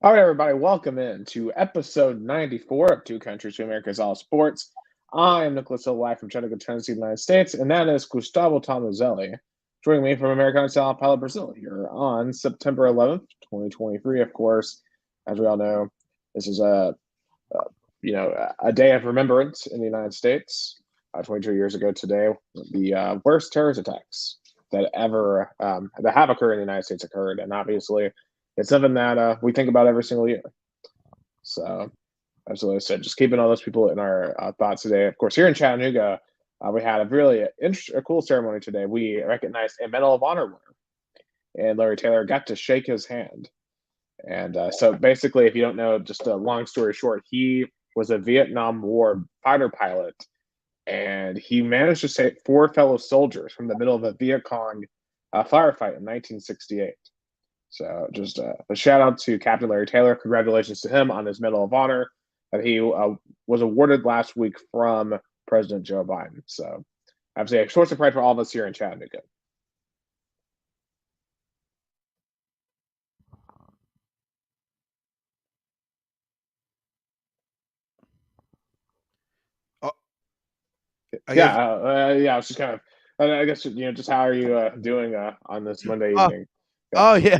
All right, everybody, welcome in to episode 94 of Two Countries, Two Americas, All Sports. I am Nicholas Hill, live from Chattanooga, Tennessee, United States, and that is Gustavo Tomazeli, joining me from Americana, Sao Paulo, Brazil, here on September 11th, 2023. Of course, as we all know, this is a a day of remembrance in the United States. 22 years ago today, the worst terrorist attacks that have occurred in the United States occurred, and obviously it's something that we think about every single year. So, absolutely, I said, just keeping all those people in our thoughts today. Of course, here in Chattanooga, we had a really a cool ceremony today. We recognized a Medal of Honor winner, and Larry Taylor got to shake his hand. And so, basically, if you don't know, just a long story short, he was a Vietnam War fighter pilot, and he managed to save four fellow soldiers from the middle of a Viet Cong firefight in 1968. So just a shout out to Captain Larry Taylor. Congratulations to him on his Medal of Honor that he was awarded last week from President Joe Biden. So obviously a source of pride for all of us here in Chattanooga. Oh, I guess. Yeah. I was just kind of, I guess just how are you doing on this Monday Oh, evening? Yeah. oh yeah.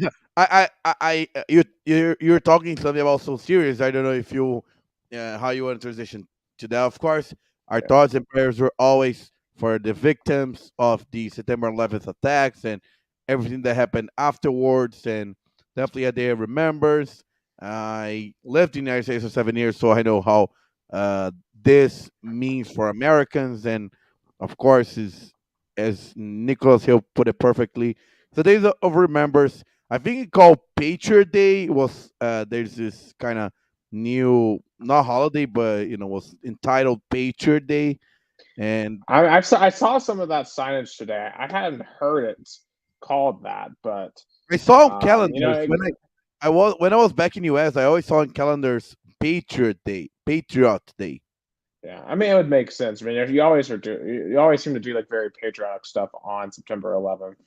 You're talking something about so serious. I don't know if you, how you want to transition to that. Of course, our Yeah. thoughts and prayers were always for the victims of the September 11th attacks and everything that happened afterwards. And definitely a day of remembers. I lived in the United States for 7 years, so I know how this means for Americans. And of course, is as Nicholas Hill put it perfectly, the days of remembers. I think it called Patriot Day. Was there's this kind of new not holiday, but was entitled Patriot Day, and I saw some of that signage today. I hadn't heard it called that, but I saw on um, you calendars know, when I was back in US. I always saw on calendars Patriot Day, Patriot Day. Yeah, I mean, it would make sense. I mean, if you always seem to do like very patriotic stuff on September 11th.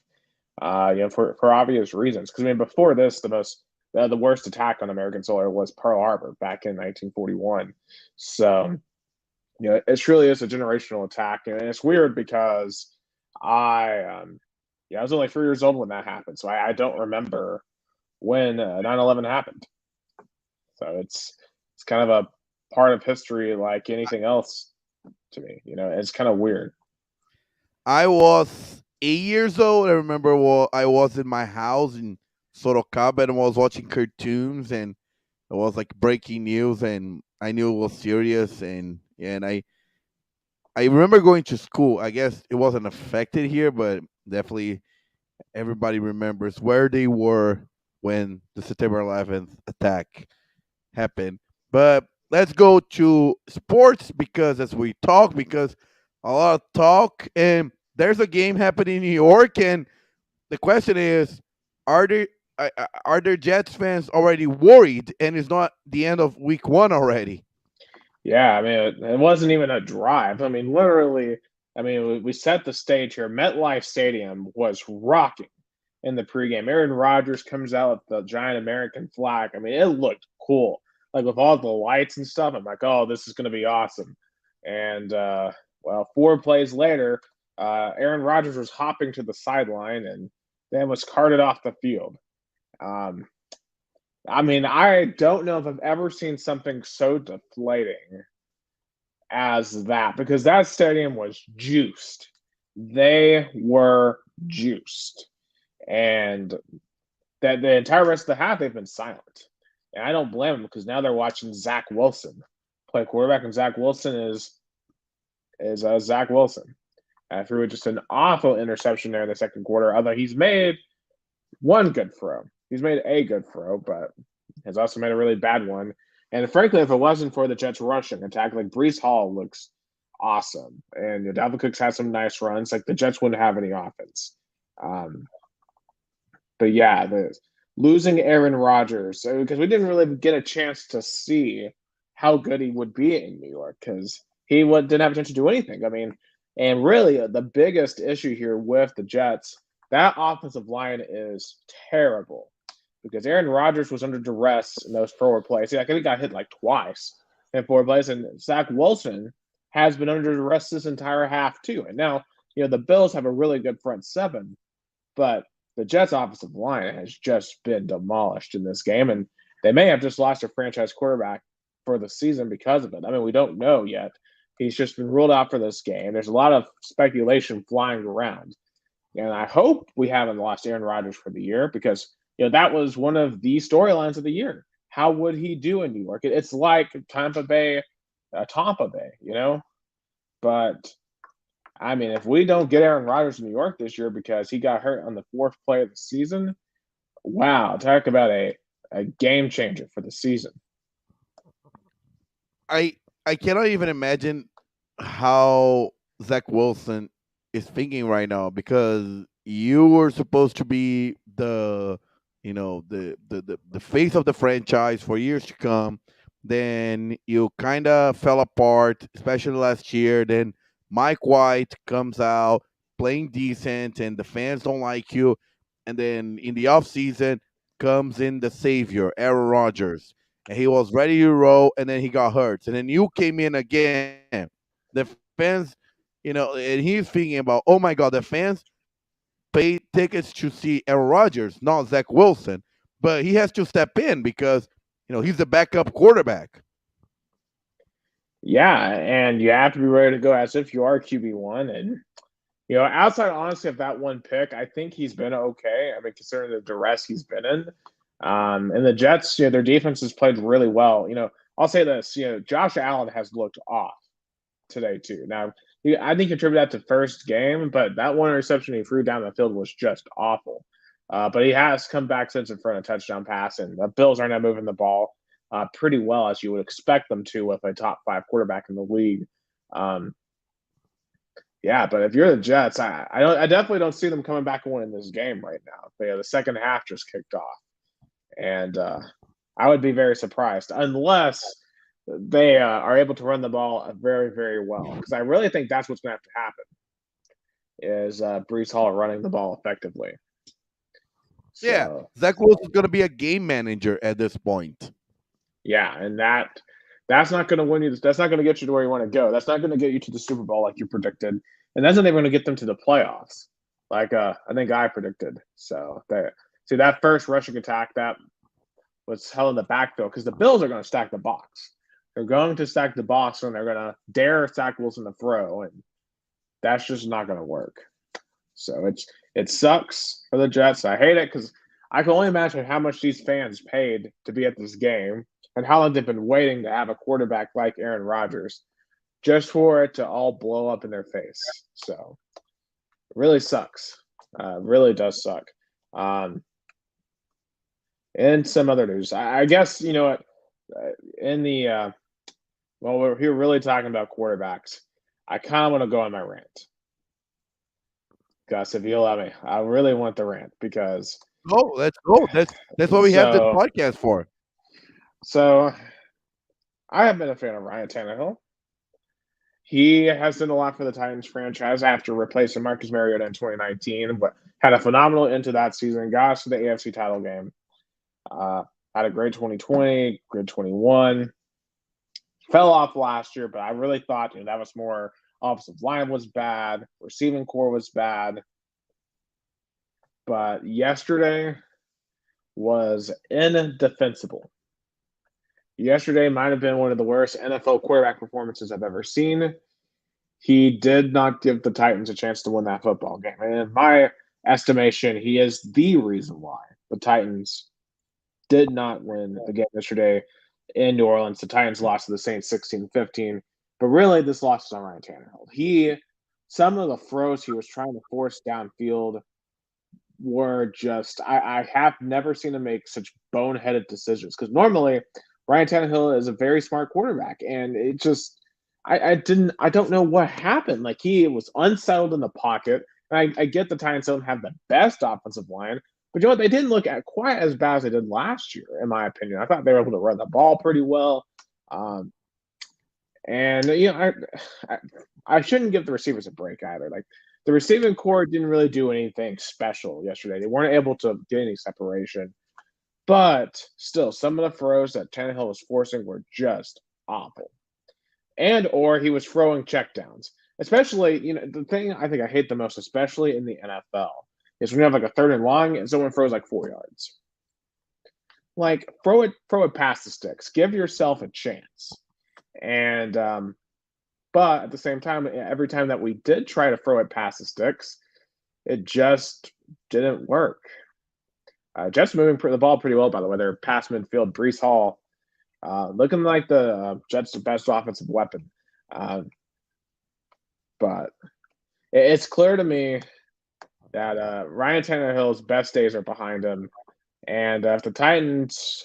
For obvious reasons. Because I mean, before this, the worst attack on American soil was Pearl Harbor back in 1941. So it truly is a generational attack, and it's weird because I was only 3 years old when that happened, so I don't remember when 9/11 happened. So it's kind of a part of history like anything else to me. It's kind of weird. I was 8 years old. I remember I was in my house in Sorocaba and was watching cartoons, and it was like breaking news, and I knew it was serious, and I remember going to school. I guess it wasn't affected here, but definitely everybody remembers where they were when the September 11th attack happened. But let's go to sports because as we talk, because a lot of talk, and there's a game happening in New York, and the question is, are there are there Jets fans already worried, and it's not the end of week one already? Yeah, I mean, it wasn't even a drive. I mean, literally, I mean, we set the stage here. MetLife Stadium was rocking in the pregame. Aaron Rodgers comes out with the giant American flag. I mean, it looked cool, like with all the lights and stuff. I'm like, oh, this is going to be awesome. And well, 4 plays later, Aaron Rodgers was hopping to the sideline and then was carted off the field. Um, I mean, I don't know if I've ever seen something so deflating as that because that stadium was juiced. They were juiced. And that the entire rest of the half, they've been silent. And I don't blame them because now they're watching Zach Wilson play quarterback, and Zach Wilson is Zach Wilson. Threw just an awful interception there in the second quarter, although he's made one good throw. He's made a good throw, but has also made a really bad one. And frankly, if it wasn't for the Jets rushing attack, like Brees Hall looks awesome, and Dalvin Cook's had some nice runs. Like the Jets wouldn't have any offense. Um, but yeah, the losing Aaron Rodgers because we didn't really get a chance to see how good he would be in New York because didn't have a chance to do anything. I mean, and really the biggest issue here with the Jets, that offensive line is terrible. because Aaron Rodgers was under duress in those forward plays. I think he got hit like twice in forward plays, and Zach Wilson has been under duress this entire half too. And now, the Bills have a really good front seven, but the Jets' offensive line has just been demolished in this game, and they may have just lost their franchise quarterback for the season because of it. I mean, we don't know yet. He's just been ruled out for this game. There's a lot of speculation flying around. And I hope we haven't lost Aaron Rodgers for the year because that was one of the storylines of the year. How would he do in New York? It's like Tampa Bay. But I mean, if we don't get Aaron Rodgers in New York this year because he got hurt on the fourth play of the season, wow, talk about a game changer for the season. I cannot even imagine how Zach Wilson is thinking right now because you were supposed to be the face of the franchise for years to come. Then you kind of fell apart, especially last year. Then Mike White comes out playing decent, and the fans don't like you. And then in the offseason comes in the savior, Aaron Rodgers, and he was ready to roll, and then he got hurt. And then you came in again. The fans, and he's thinking about, oh my God, the fans pay tickets to see Aaron Rodgers, not Zach Wilson. But he has to step in because, he's the backup quarterback. Yeah, and you have to be ready to go as if you are QB1. And, outside, honestly, of that one pick, I think he's been okay. I mean, considering the duress he's been in. And the Jets, their defense has played really well. I'll say this, Josh Allen has looked off today too. Now, I think contribute that to first game, but that one interception he threw down the field was just awful. But he has come back since in front of a touchdown pass, and the Bills are now moving the ball pretty well as you would expect them to with a top 5 quarterback in the league. Yeah, but if you're the Jets, I definitely don't see them coming back and winning this game right now. The second half just kicked off, and I would be very surprised unless they are able to run the ball very, very well. Because I really think that's what's going to have to happen is Brees Hall running the ball effectively. Yeah, Zach Wilson's going to be a game manager at this point. Yeah, and that's not going to win you. That's not going to get you to where you want to go. That's not going to get you to the Super Bowl like you predicted, and that's not even going to get them to the playoffs, like I think I predicted. So see that first rushing attack that was held in the backfield because the Bills are going to stack the box. They're going to stack the box and they're going to dare Zach Wilson to throw, and that's just not going to work. So it sucks for the Jets. I hate it because I can only imagine how much these fans paid to be at this game and how long they've been waiting to have a quarterback like Aaron Rodgers just for it to all blow up in their face. So it really sucks. Really does suck. And some other news. I guess, what, in the we're here really talking about quarterbacks. I kind of want to go on my rant. Gus, if you allow me, I really want the rant because let's go. That's what we have this podcast for. So I have been a fan of Ryan Tannehill. He has done a lot for the Titans franchise after replacing Marcus Mariota in 2019, but had a phenomenal end to that season, got us to the AFC title game. Had a great 2020, great 21. Fell off last year, but I really thought that was more offensive line was bad, receiving core was bad. But yesterday was indefensible. Yesterday might have been one of the worst NFL quarterback performances I've ever seen. He did not give the Titans a chance to win that football game. And in my estimation, he is the reason why the Titans did not win the game yesterday in New Orleans. The Titans lost to the Saints 16-15. But really, this loss is on Ryan Tannehill. Some of the throws he was trying to force downfield were just I have never seen him make such boneheaded decisions. Because normally Ryan Tannehill is a very smart quarterback, and it just I don't know what happened. Like he was unsettled in the pocket. And I get the Titans don't have the best offensive line, but you know what? They didn't look at quite as bad as they did last year, in my opinion. I thought they were able to run the ball pretty well. And I shouldn't give the receivers a break either. Like the receiving core didn't really do anything special yesterday. They weren't able to get any separation. But still, some of the throws that Tannehill was forcing were just awful. And or he was throwing checkdowns. Especially, the thing I think I hate the most, especially in the NFL, is when you have like a third and long and someone throws like 4 yards. Like throw it past the sticks. Give yourself a chance. And but at the same time, every time that we did try to throw it past the sticks, it just didn't work. Jets moving the ball pretty well, by the way. They're past midfield. Brees Hall looking like the Jets' best offensive weapon. But it's clear to me that Ryan Tannehill's best days are behind him. And if the Titans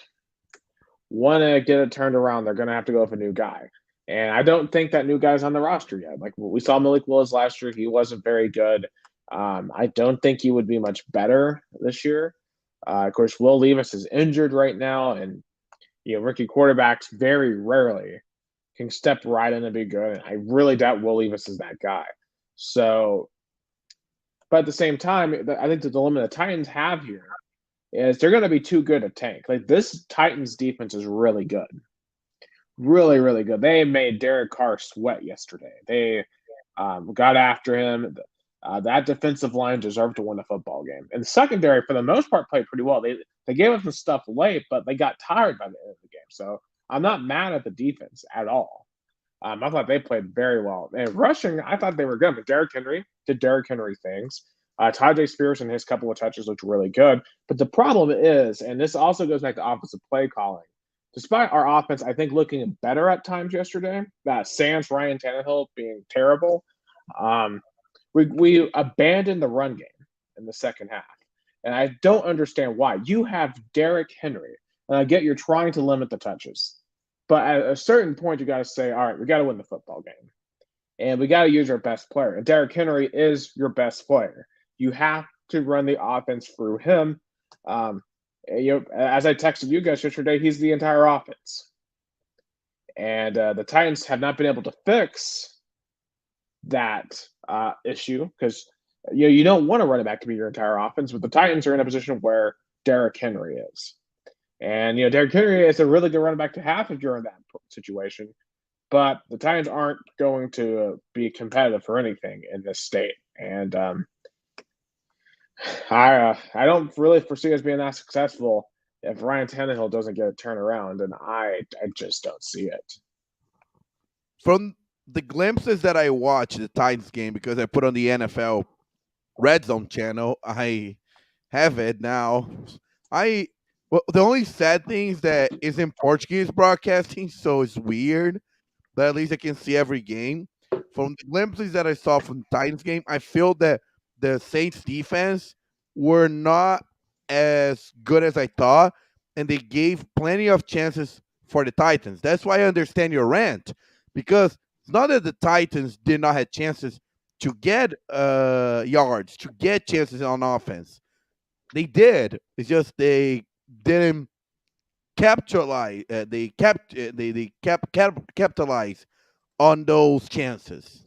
want to get it turned around, they're going to have to go with a new guy. And I don't think that new guy's on the roster yet. Like we saw Malik Willis last year, he wasn't very good. I don't think he would be much better this year. Of course, Will Levis is injured right now, and rookie quarterbacks very rarely can step right in and be good. And I really doubt Will Levis is that guy. So, but at the same time, I think the dilemma the Titans have here is they're going to be too good to tank. Like this Titans defense is really good. Really, really good. They made Derek Carr sweat yesterday. They got after him. That defensive line deserved to win the football game. And the secondary, for the most part, played pretty well. They gave us some stuff late, but they got tired by the end of the game. So I'm not mad at the defense at all. I thought they played very well. And rushing, I thought they were good. But Derrick Henry did Derrick Henry things. Tajay Spears and his couple of touches looked really good. But the problem is, and this also goes back to offensive play calling, despite our offense, I think, looking better at times yesterday, sans Ryan Tannehill being terrible, we abandoned the run game in the second half. And I don't understand why. You have Derrick Henry. And I get you're trying to limit the touches. But at a certain point, you got to say, all right, we got to win the football game. And we got to use our best player. And Derrick Henry is your best player. You have to run the offense through him. As I texted you guys yesterday, he's the entire offense. And the Titans have not been able to fix that issue because you don't want to run it back to be your entire offense, but the Titans are in a position where Derrick Henry is. And, Derrick Henry is a really good running back to have if you're in that situation. But the Titans aren't going to be competitive for anything in this state. And I don't really foresee us being that successful if Ryan Tannehill doesn't get a turnaround, and I just don't see it. From the glimpses that I watched the Titans game, because I put on the NFL Red Zone channel, I have it now. The only sad thing is that it's in Portuguese broadcasting, so it's weird. But at least I can see every game. From the glimpses that I saw from the Titans game, I feel that the Saints defense were not as good as I thought, and they gave plenty of chances for the Titans. That's why I understand your rant, because it's not that the Titans did not have chances to get yards, to get chances on offense. They did. It's just they didn't capitalize. They capitalize on those chances.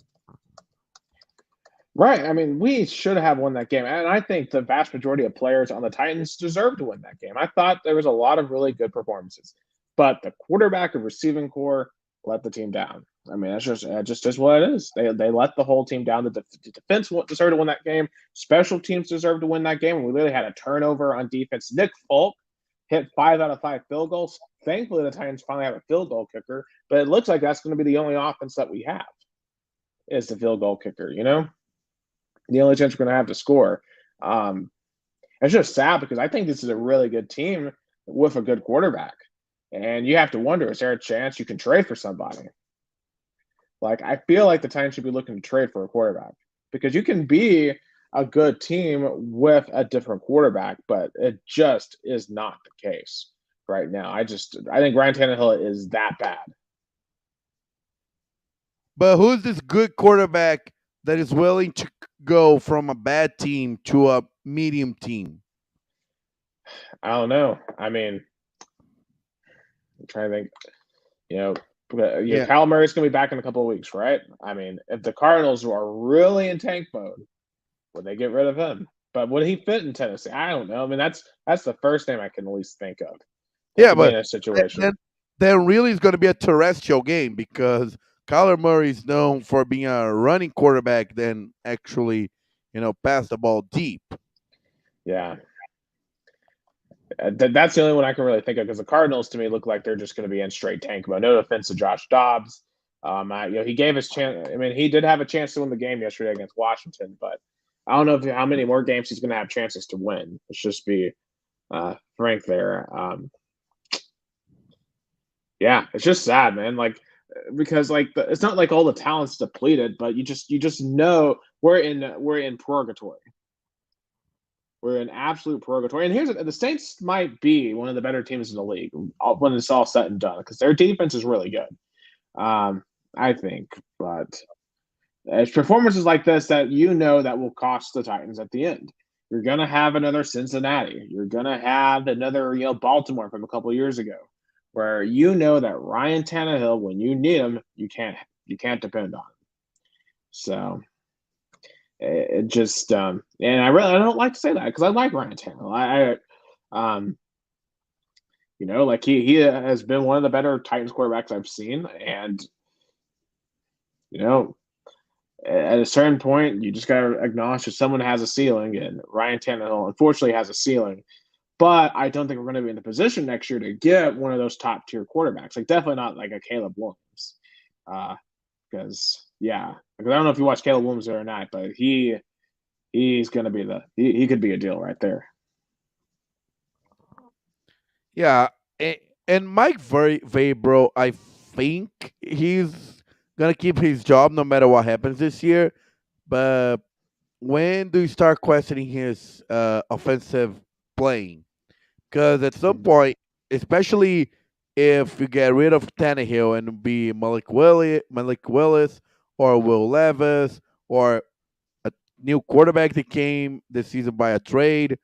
Right. I mean, we should have won that game. And I think the vast majority of players on the Titans deserve to win that game. I thought there was a lot of really good performances, but the quarterback and receiving core let the team down. I mean, that's just is what it is. They let the whole team down. The defense deserved to win that game. Special teams deserved to win that game. We literally had a turnover on defense. Nick Folk hit 5 out of 5 field goals. Thankfully, the Titans finally have a field goal kicker, but it looks like that's going to be the only offense that we have is the field goal kicker, The only chance we're going to have to score. It's just sad because I think this is a really good team with a good quarterback. And you have to wonder, is there a chance you can trade for somebody? Like, I feel like the Titans should be looking to trade for a quarterback because you can be a good team with a different quarterback, but it just is not the case right now. I think Ryan Tannehill is that bad. But who's this good quarterback that is willing to go from a bad team to a medium team? I don't know. I mean, I'm trying to think. Kyle Murray's going to be back in a couple of weeks, right? I mean, if the Cardinals are really in tank mode, would they get rid of him? But would he fit in Tennessee? I don't know. I mean, that's the first name I can at least think of that Yeah, could be but in a th- situation. then then really it's going to be a terrestrial game because Kyler Murray is known for being a running quarterback than actually, pass the ball deep. Yeah, that's the only one I can really think of because the Cardinals to me look like they're just going to be in straight tank mode. No offense to Josh Dobbs. He gave his chance. I mean, he did have a chance to win the game yesterday against Washington, but I don't know how many more games he's going to have chances to win. Let's just be frank there. Yeah, it's just sad, man. Like because it's not like all the talent's depleted, but you just know we're in purgatory. We're in absolute purgatory. And the Saints might be one of the better teams in the league when it's all said and done because their defense is really good. I think, but it's performances like this that that will cost the Titans at the end. You're gonna have another Cincinnati. You're gonna have another, Baltimore from a couple years ago, where that Ryan Tannehill, when you need him, you can't depend on him. So it just and I don't like to say that because I like Ryan Tannehill. Um like he has been one of the better Titans quarterbacks I've seen, and you know at a certain point you just gotta acknowledge that someone has a ceiling, and Ryan Tannehill unfortunately has a ceiling. But I don't think we're going to be in the position next year to get one of those top tier quarterbacks. Like definitely not like a Caleb Williams, because I don't know if you watch Caleb Williams or not, but he's going to be he could be a deal right there. Yeah, and Mike Vrabel, I think he's gonna keep his job no matter what happens this year. But when do you start questioning his offensive playing? Because at some point, especially if you get rid of Tannehill and be Malik Willis, or Will Levis, or a new quarterback that came this season by a trade,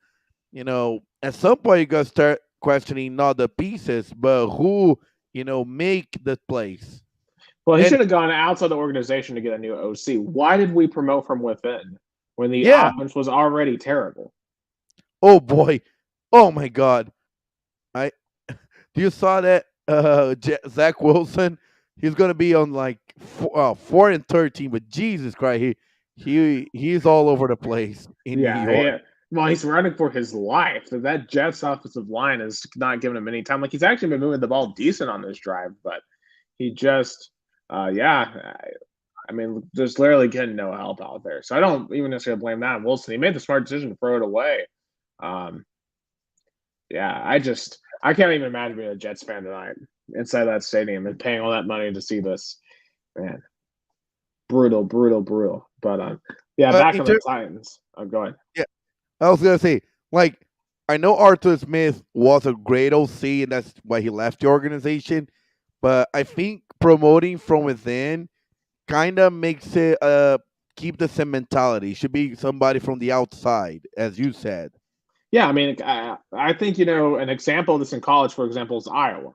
at some point you gotta start questioning not the pieces, but who, make the plays. Well, he And should have gone outside the organization to get a new OC. Why did we promote from within when the yeah, offense was already terrible? oh boy, oh my God, I you saw that Zach Wilson? He's gonna be on like 4-13, but Jesus Christ, he's all over the place in New Yeah, York. yeah. Well, he's running for his life. That Jets offensive line is not giving him any time. Like he's actually been moving the ball decent on this drive, but he just, yeah. I mean, there's literally getting no help out there. So I don't even necessarily blame that on Wilson. He made the smart decision to throw it away. Um, yeah, I can't even imagine being a Jets fan tonight inside that stadium and paying all that money to see this. Man, brutal, brutal, brutal. But yeah, But back on the Titans. Go ahead. yeah, I was gonna say, like, I know Arthur Smith was a great OC, and that's why he left the organization. But I think promoting from within kind of makes it keep the same mentality. Should be somebody from the outside, as you said. Yeah, I mean, I think an example of this in college, for example, is Iowa.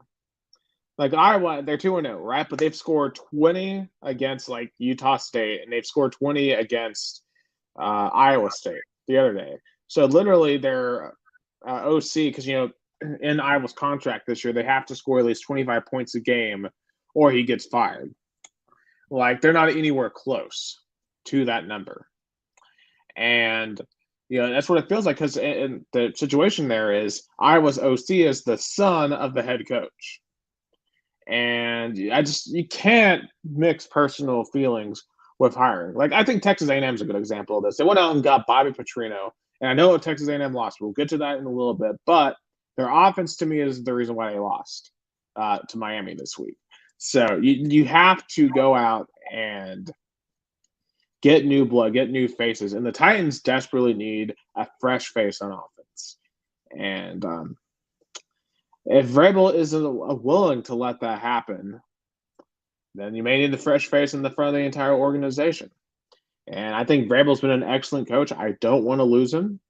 Like Iowa, they're 2-0, right? But they've scored 20 against like Utah State, and they've scored 20 against Iowa State the other day. So literally, their OC, because in Iowa's contract this year, they have to score at least 25 points a game, or he gets fired. Like they're not anywhere close to that number, and that's what it feels like because in the situation there is Iowa's OC is the son of the head coach. And you can't mix personal feelings with hiring. Like I think Texas A&M is a good example of this. They went out and got Bobby Petrino, and I know Texas A&M lost. We'll get to that in a little bit, but their offense to me is the reason why they lost to Miami this week. So you have to go out and get new blood, get new faces, and the Titans desperately need a fresh face on offense. And if Vrabel isn't willing to let that happen, then you may need the fresh face in the front of the entire organization. And I think Vrabel's been an excellent coach. I don't want to lose him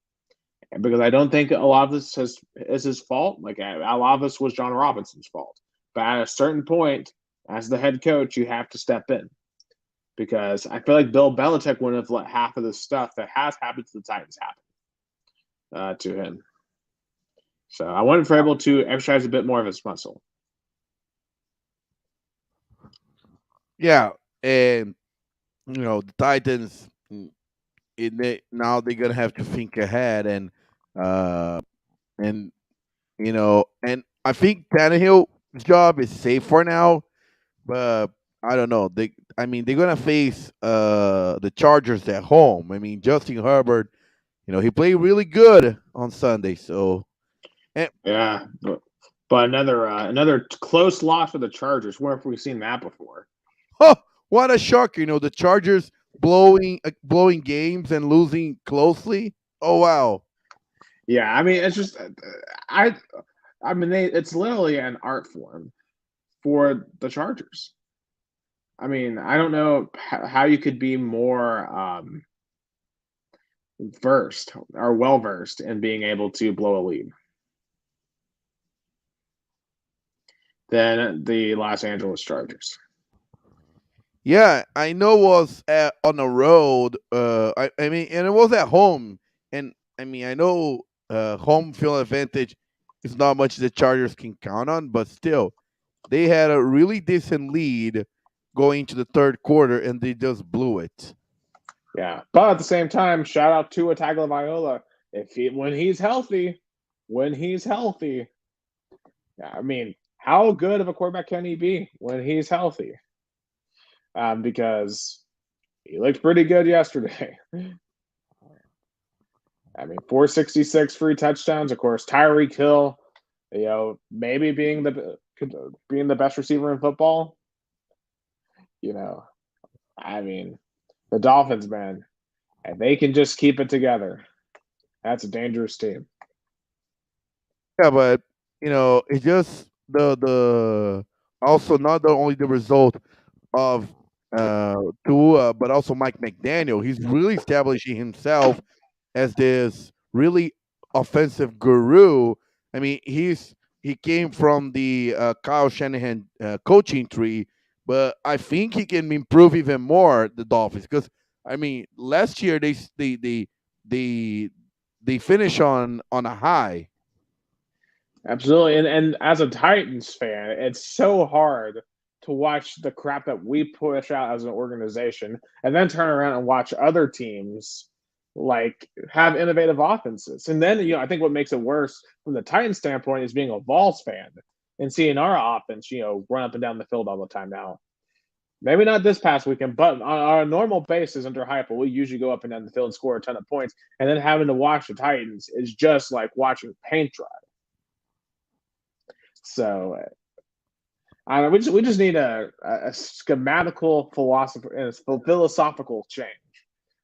because I don't think a lot of this is his fault. Like a lot of this was John Robinson's fault. But at a certain point, as the head coach, you have to step in because I feel like Bill Belichick wouldn't have let half of the stuff that has happened to the Titans happen. to him. So I wanted for able to exercise a bit more of his muscle. Yeah, and the Titans. Now they're gonna have to think ahead uh and and I think Tannehill's job is safe for now, but I don't know. They're gonna face the Chargers at home. I mean, Justin Herbert, he played really good on Sunday. So, and, Yeah, but another close loss for the Chargers. Where have we seen that before? oh, what a shock! The Chargers blowing games and losing closely. Oh wow. Yeah, I mean it's just I I mean it's literally an art form for the Chargers. I mean, I don't know how you could be more versed or well versed in being able to blow a lead than the Los Angeles Chargers. Yeah, I know it was on the road. I mean, and it was at home. And I mean, I know home field advantage is not much the Chargers can count on, but still, they had a really decent lead going into the third quarter, and they just blew it. Yeah, but at the same time, shout out to Tagovailoa. If he when he's healthy, I mean, how good of a quarterback can he be when he's healthy? Because he looked pretty good yesterday. I mean, 466 free touchdowns. Of course, Tyreek Hill, maybe being the best receiver in football. You know, I mean, the Dolphins, man, and they can just keep it together. That's a dangerous team. Yeah, but it's just the also not the only the result of Tua, but also Mike McDaniel. He's really establishing himself as this really offensive guru. I mean, he came from the Kyle Shanahan coaching tree, but I think he can improve even more the Dolphins because I mean last year they they finish on a high. Absolutely. And as a Titans fan, it's so hard to watch the crap that we push out as an organization and then turn around and watch other teams like have innovative offenses. And then, I think what makes it worse from the Titans standpoint is being a Vols fan and seeing our offense, run up and down the field all the time now. Maybe not this past weekend, but on a normal basis under Heupel, we usually go up and down the field and score a ton of points. And then having to watch the Titans is just like watching paint dry. So I don't know, we just need a schematical philosophical change.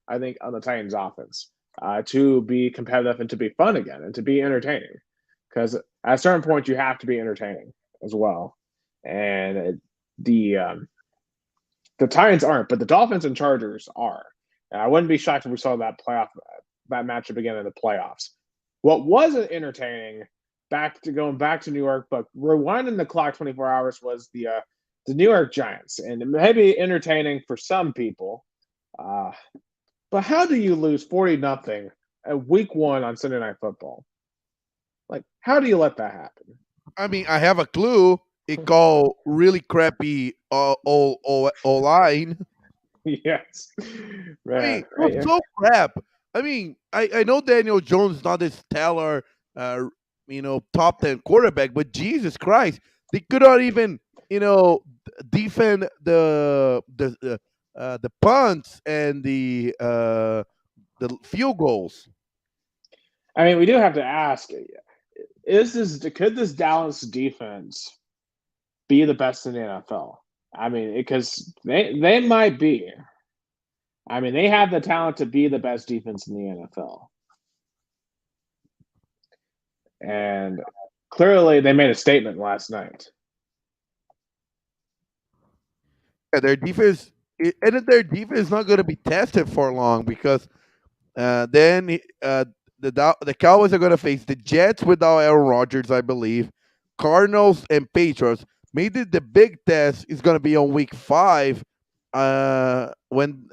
I think on the Titans offense to be competitive and to be fun again and to be entertaining. Because at a certain point you have to be entertaining as well. And the Titans aren't, but the Dolphins and Chargers are. And I wouldn't be shocked if we saw that matchup again in the playoffs. What wasn't entertaining going back to New York, but rewinding the clock 24 hours was the New York Giants, and it may be entertaining for some people. But how do you lose 40-0 at week one on Sunday Night Football? Like, how do you let that happen? I mean, I have a clue. It called really crappy line. Yes, I mean, man. it was so crap. I mean, I know Daniel Jones is not a stellar, top 10 quarterback, but Jesus Christ, they could not even, defend the punts and the field goals. I mean, we do have to ask: could this Dallas defense be the best in the NFL? I mean, because they might be. I mean, they have the talent to be the best defense in the NFL. And clearly they made a statement last night. Yeah, their defense is not going to be tested for long because then the Cowboys are going to face the Jets without Aaron Rodgers, I believe, Cardinals and Patriots. Maybe the big test is going to be on week 5 when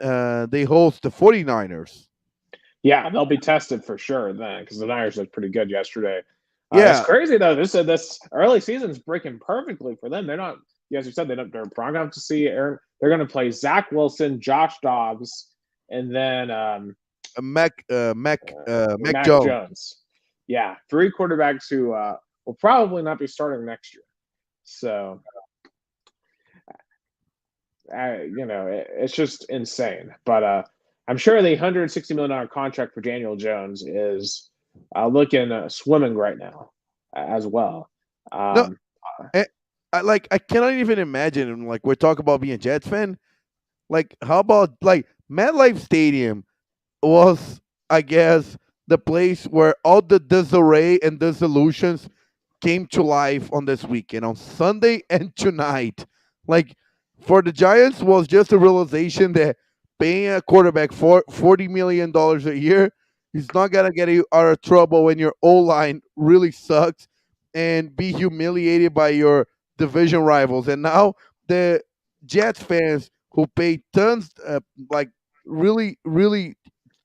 they host the 49ers. Yeah, they'll be tested for sure then because the Niners looked pretty good yesterday. It's Yeah, crazy though. This early season's breaking perfectly for them. They're not, as you said, they're probably going to have to see Aaron. They're going to play Zach Wilson, Josh Dobbs, and then Mac Mac Jones. Jones. Yeah, three quarterbacks who will probably not be starting next year. So, it's just insane. But I'm sure the $160 million contract for Daniel Jones is looking swimming right now as well. No, Um, I, I cannot even imagine. Like we're talking about being a Jets fan. Like how about like MetLife Stadium was, I guess, the place where all the disarray and dissolutions came to life on this weekend, on Sunday and tonight. Like for the Giants was just a realization that paying a quarterback for $40 million a year is not gonna get you out of trouble when your O line really sucks and be humiliated by your division rivals. And now the Jets fans who pay tons, like really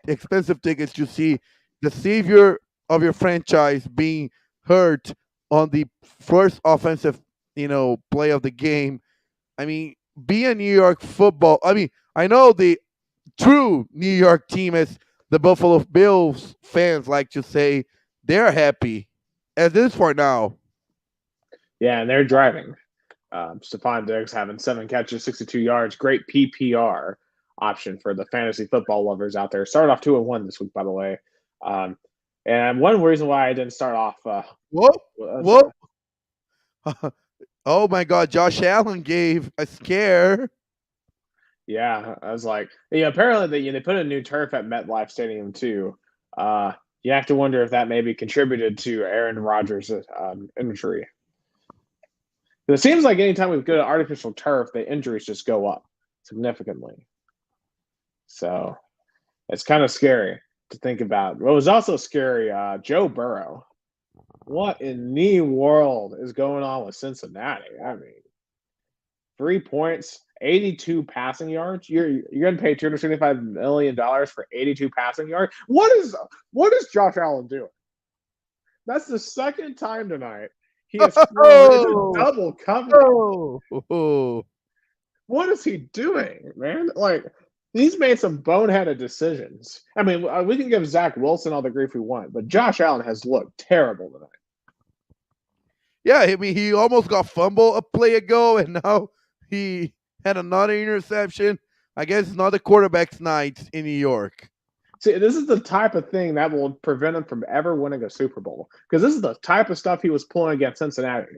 expensive tickets to see the savior of your franchise being hurt on the first offensive, play of the game. I mean, be a New York football. I mean, I know the true New York team, as the Buffalo Bills fans like to say, they're happy as is for now. yeah, and they're driving. Stephon Diggs having 7 catches, 62 yards. Great PPR option for the fantasy football lovers out there. Started off 2-1 this week, by the way. Um, and one reason why I didn't start off Whoa, was, whoa. Oh my God, Josh Allen gave a scare. yeah, I was like, apparently they put a new turf at MetLife Stadium too. Uh, you have to wonder if that maybe contributed to Aaron Rodgers' injury. It seems like anytime we go to artificial turf, the injuries just go up significantly. So it's kind of scary to think about. What was also scary, Joe Burrow. What in the world is going on with Cincinnati? I mean, 3 points, 82 passing yards. You're gonna pay $275 million for 82 passing yards. What is Josh Allen doing? That's the second time tonight he has thrown into Oh, double coverage. oh. What is he doing, man? Like, he's made some boneheaded decisions. I mean, we can give Zach Wilson all the grief we want, but Josh Allen has looked terrible tonight. Yeah, I mean, he almost got fumbled a play ago, and now he had another interception. I guess it's not the quarterback's night in New York. See, this is the type of thing that will prevent him from ever winning a Super Bowl because this is the type of stuff he was pulling against Cincinnati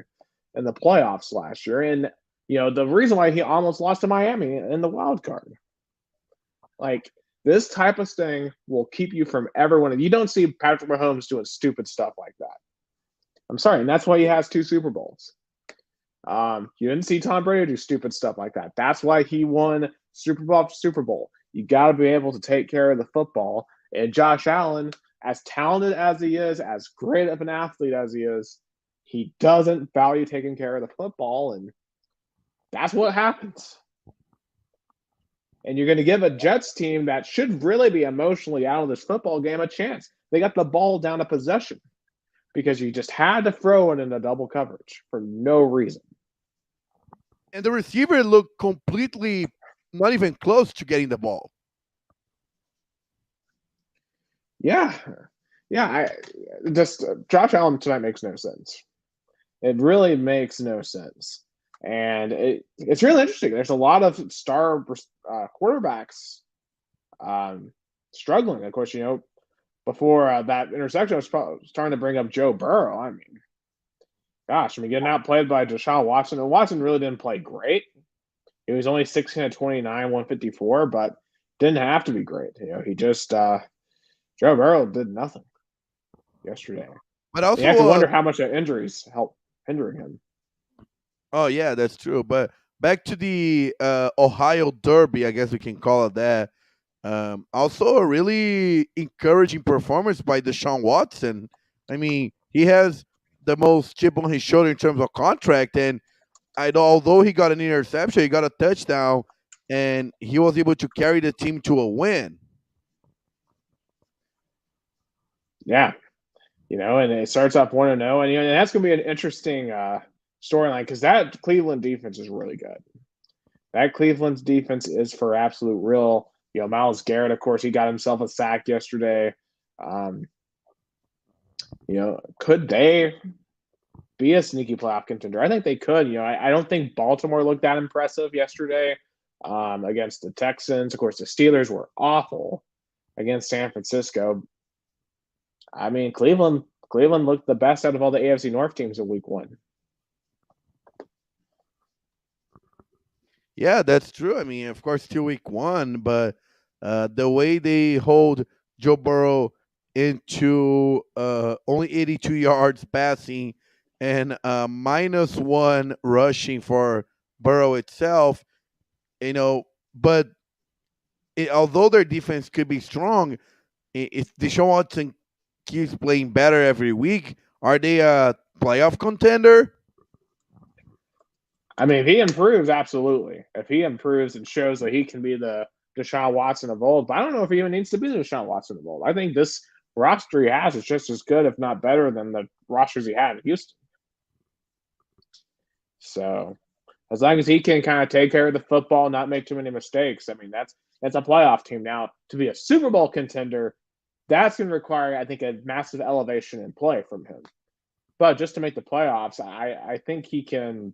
in the playoffs last year, and the reason why he almost lost to Miami in the wild card. Like, this type of thing will keep you from ever winning. You don't see Patrick Mahomes doing stupid stuff like that. I'm sorry, and that's why he has 2 Super Bowls. You didn't see Tom Brady do stupid stuff like that. That's why he won Super Bowl after Super Bowl. You got to be able to take care of the football. And Josh Allen, as talented as he is, as great of an athlete as he is, he doesn't value taking care of the football, and that's what happens. And you're going to give a Jets team that should really be emotionally out of this football game a chance. They got the ball down to possession because you just had to throw it into double coverage for no reason. And the receiver looked completely not even close to getting the ball. Yeah. Yeah. Josh Allen tonight makes no sense. It really makes no sense. And it's really interesting. There's a lot of star quarterbacks struggling. Of course, before that interception, I was starting to bring up Joe Burrow. I mean, gosh, getting outplayed by Deshaun Watson. And Watson really didn't play great. He was only 16 of 29, 154, but didn't have to be great. He just Joe Burrow did nothing yesterday. But You have to also, wonder how much the injuries help hindering him. oh yeah, that's true. But back to the Ohio Derby, I guess we can call it that. Also, a really encouraging performance by Deshaun Watson. I mean, he has the most chip on his shoulder in terms of contract, and although he got an interception, he got a touchdown, and he was able to carry the team to a win. Yeah, and it starts off 1-0, and that's going to be an interesting storyline because that Cleveland defense is really good. That Cleveland's defense is for absolute real. Myles Garrett, of course, he got himself a sack yesterday. Um, could they be a sneaky playoff contender? I think they could. I don't think Baltimore looked that impressive yesterday against the Texans. Of course, the Steelers were awful against San Francisco. I mean, Cleveland looked the best out of all the AFC North teams in Week 1. Yeah, that's true. I mean, of course, still week one, but the way they hold Joe Burrow into only 82 yards passing and -1 rushing for Burrow itself, but although their defense could be strong, if Deshaun Watson keeps playing better every week, are they a playoff contender? I mean, if he improves, absolutely. If he improves and shows that he can be the Deshaun Watson of old, but I don't know if he even needs to be the Deshaun Watson of old. I think this roster he has is just as good, if not better, than the rosters he had in Houston. So as long as he can kind of take care of the football, not make too many mistakes, I mean that's a playoff team. Now, to be a Super Bowl contender, that's going to require, I think, a massive elevation in play from him. But just to make the playoffs, I think he can.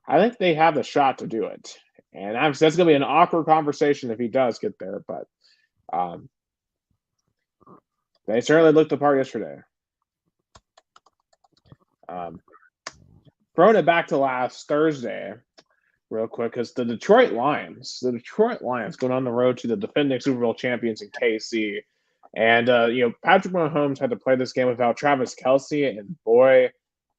I think they have the shot to do it, and that's going to be an awkward conversation if he does get there. But um, they certainly looked the part yesterday. Um, Throwing it back to last Thursday, real quick, because the Detroit Lions going on the road to the defending Super Bowl champions in KC. And, Patrick Mahomes had to play this game without Travis Kelce, and boy,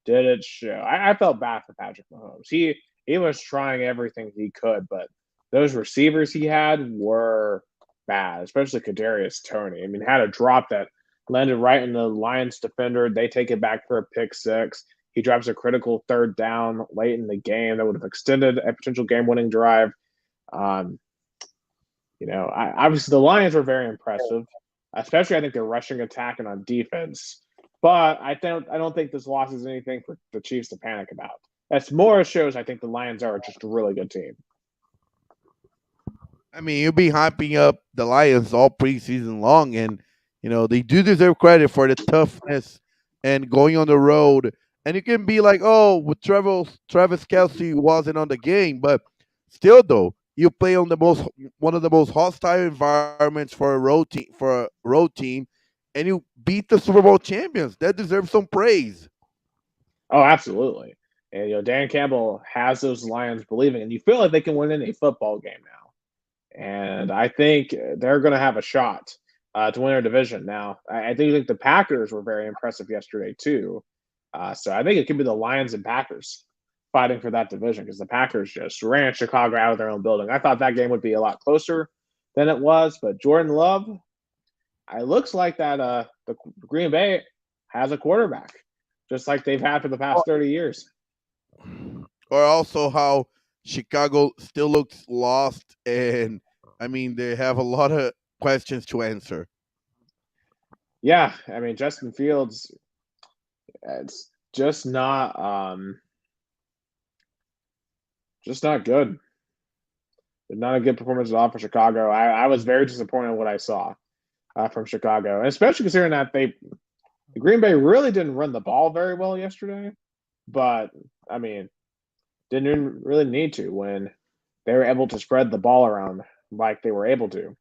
did it show. I felt bad for Patrick Mahomes. He was trying everything he could, but those receivers he had were bad, especially Kadarius Toney. I mean, had a drop that landed right in the Lions defender. They take it back for a pick six. He drops a critical third down late in the game that would have extended a potential game-winning drive. Um, obviously the Lions were very impressive, especially I think their rushing attack and on defense. But I don't think this loss is anything for the Chiefs to panic about. That's more shows I think the Lions are just a really good team. I mean, you'll be hyping up the Lions all preseason long, and they do deserve credit for the toughness and going on the road. And you can be like, "Oh, with Travis Kelsey wasn't on the game," but still, though, you play on the most one of the most hostile environments for a road team, and you beat the Super Bowl champions. That deserves some praise. Oh, absolutely. And Dan Campbell has those Lions believing, and you feel like they can win any football game now. And I think they're going to have a shot to win their division. Now, I think the Packers were very impressive yesterday too. So I think it could be the Lions and Packers fighting for that division because the Packers just ran Chicago out of their own building. I thought that game would be a lot closer than it was, but Jordan Love, it looks like that the Green Bay has a quarterback, just like they've had for the past 30 years. Or also how Chicago still looks lost, and I mean they have a lot of questions to answer. Yeah, I mean Justin Fields, it's just not good. Not a good performance at all for Chicago. I was very disappointed in what I saw from Chicago, and especially considering that the Green Bay really didn't run the ball very well yesterday. But I mean, didn't really need to when they were able to spread the ball around like they were able to.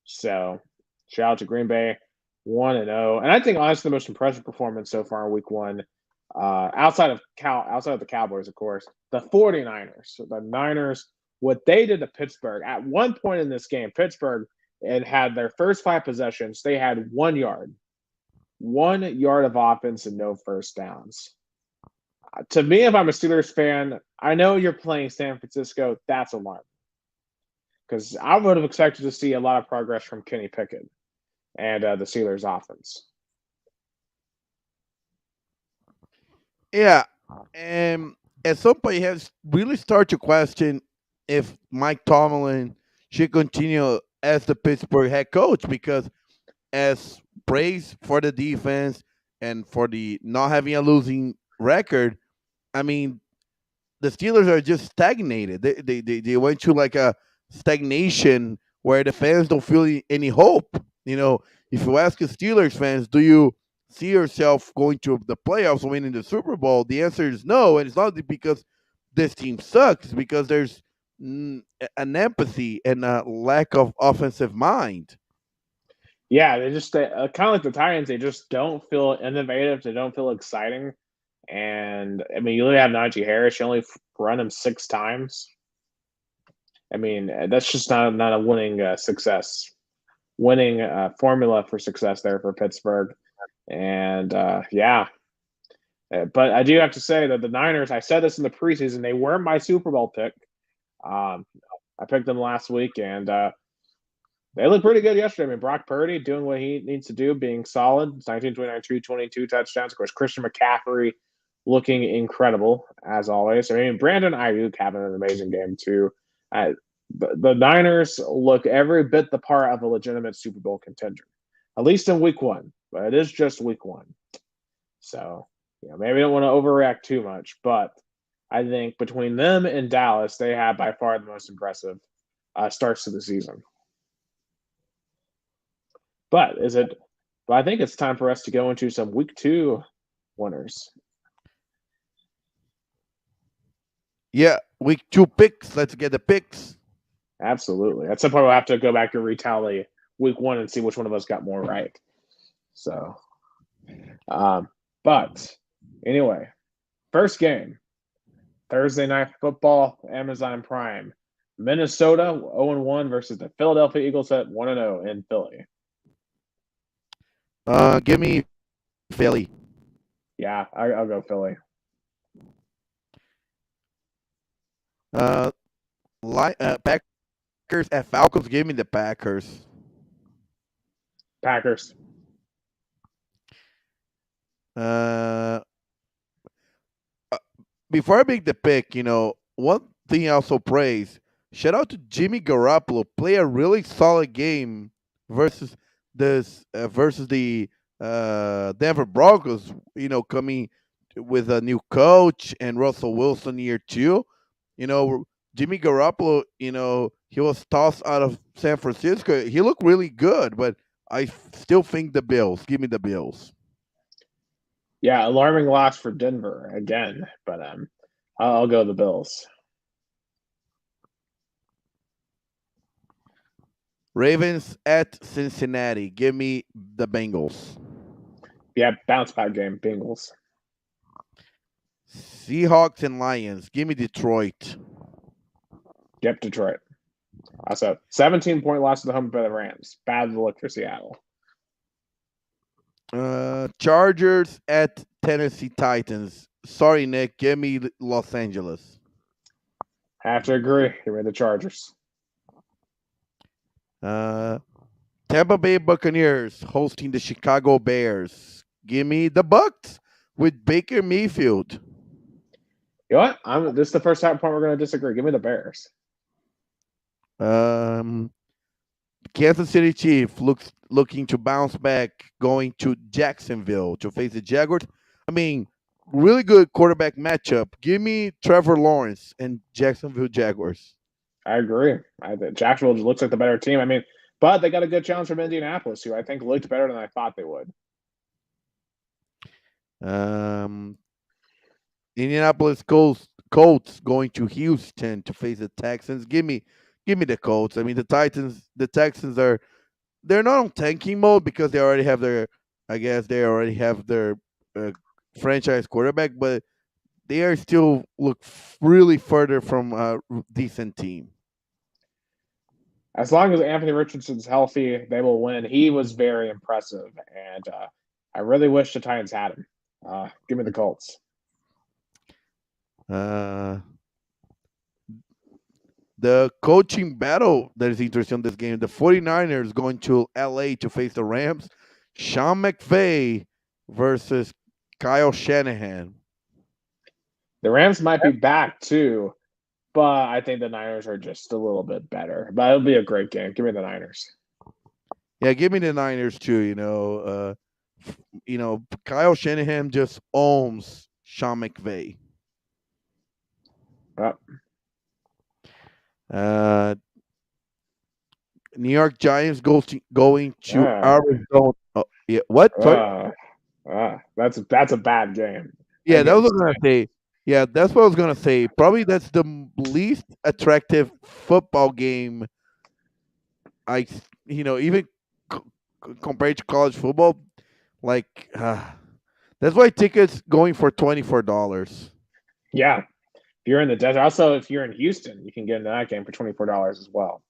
So, shout out to Green Bay, 1-0, and I think honestly the most impressive performance so far in Week 1, outside of the Cowboys, of course, the 49ers. So the Niners, what they did to Pittsburgh at one point in this game, Pittsburgh and had their first 5 possessions, they had 1 yard of offense and no first downs. To me, if I'm a Steelers fan, I know you're playing San Francisco. That's alarming because I would have expected to see a lot of progress from Kenny Pickett and the Steelers' offense. Yeah, and at some point you have to really start to question if Mike Tomlin should continue as the Pittsburgh head coach because as praise for the defense and for the not having a losing record, I mean, the Steelers are just stagnated. They went to like a stagnation where the fans don't feel any hope. If you ask the Steelers fans, do you see yourself going to the playoffs, winning the Super Bowl? The answer is no, and it's not because this team sucks. It's because there's an empathy and a lack of offensive mind. Yeah, they just kind of like the Titans. They just don't feel innovative. They don't feel exciting. And I mean, you only have Najee Harris. You only run him 6 times. I mean, that's just not a winning winning formula for success there for Pittsburgh. And yeah, but I do have to say that the Niners. I said this in the preseason. They were my Super Bowl pick. Um, I picked them last week, and they looked pretty good yesterday. I mean, Brock Purdy doing what he needs to do, being solid. 19, 29, 322 touchdowns. Of course, Christian McCaffrey looking incredible, as always. I mean, Brandon Ayuk having an amazing game, too. The Niners look every bit the part of a legitimate Super Bowl contender, at least in week one. But it is just week one. So, maybe I don't want to overreact too much. But I think between them and Dallas, they have by far the most impressive starts to the season. But I think it's time for us to go into some week 2 winners. Yeah, week 2 picks. Let's get the picks. Absolutely. At some point, we'll have to go back and retally week 1 and see which one of us got more right. So, but anyway, first game, Thursday Night Football, Amazon Prime. Minnesota 0-1 versus the Philadelphia Eagles at 1-0 in Philly. Give me Philly. Yeah, I'll go Philly. Packers at Falcons. Give me the Packers. Packers. Before I make the pick, one thing I also praise. Shout out to Jimmy Garoppolo. Play a really solid game versus the Denver Broncos. Coming with a new coach and Russell Wilson year 2. Jimmy Garoppolo. He was tossed out of San Francisco. He looked really good, but I still think the Bills. Give me the Bills. Yeah, alarming loss for Denver again, but I'll go the Bills. Ravens at Cincinnati. Give me the Bengals. Yeah, bounce back game, Bengals. Seahawks and Lions. Give me Detroit. Yep, Detroit. Also, 17-point loss to the home by the Rams. Bad look for Seattle. Chargers at Tennessee Titans. Sorry, Nick. Give me Los Angeles. Have to agree. Give me the Chargers. Tampa Bay Buccaneers hosting the Chicago Bears. Give me the Bucs with Baker Mayfield. You know what? This is the first point we're going to disagree. Give me the Bears. Kansas City Chiefs looking to bounce back, going to Jacksonville to face the Jaguars. I mean, really good quarterback matchup. Give me Trevor Lawrence and Jacksonville Jaguars. I agree. Jacksonville looks like the better team. I mean, but they got a good challenge from Indianapolis, who I think looked better than I thought they would. Indianapolis Colts going to Houston to face the Texans. Give me the Colts. I mean, the Texans they're not on tanking mode because they already have their franchise quarterback, but they are still look really further from a decent team. As long as Anthony Richardson's healthy, they will win. He was very impressive, and I really wish the Titans had him. Give me the Colts. The coaching battle that is interesting in this game. The 49ers going to LA to face the Rams. Sean McVay versus Kyle Shanahan. The Rams might be back too, but I think the Niners are just a little bit better. But it'll be a great game. Give me the Niners. Yeah, give me the Niners too. Kyle Shanahan just owns Sean McVay. Uh, Uh, New York Giants going to uh, Arizona. Oh, yeah, what? Sorry. that's a bad game. Yeah, That that was game's what I was gonna say. Yeah, that's what I was gonna say. Probably that's the least attractive football game. Even c- compared to college football, like that's why tickets going for $24. yeah. If you're in the desert, also if you're in Houston, you can get into that game for $24 as well.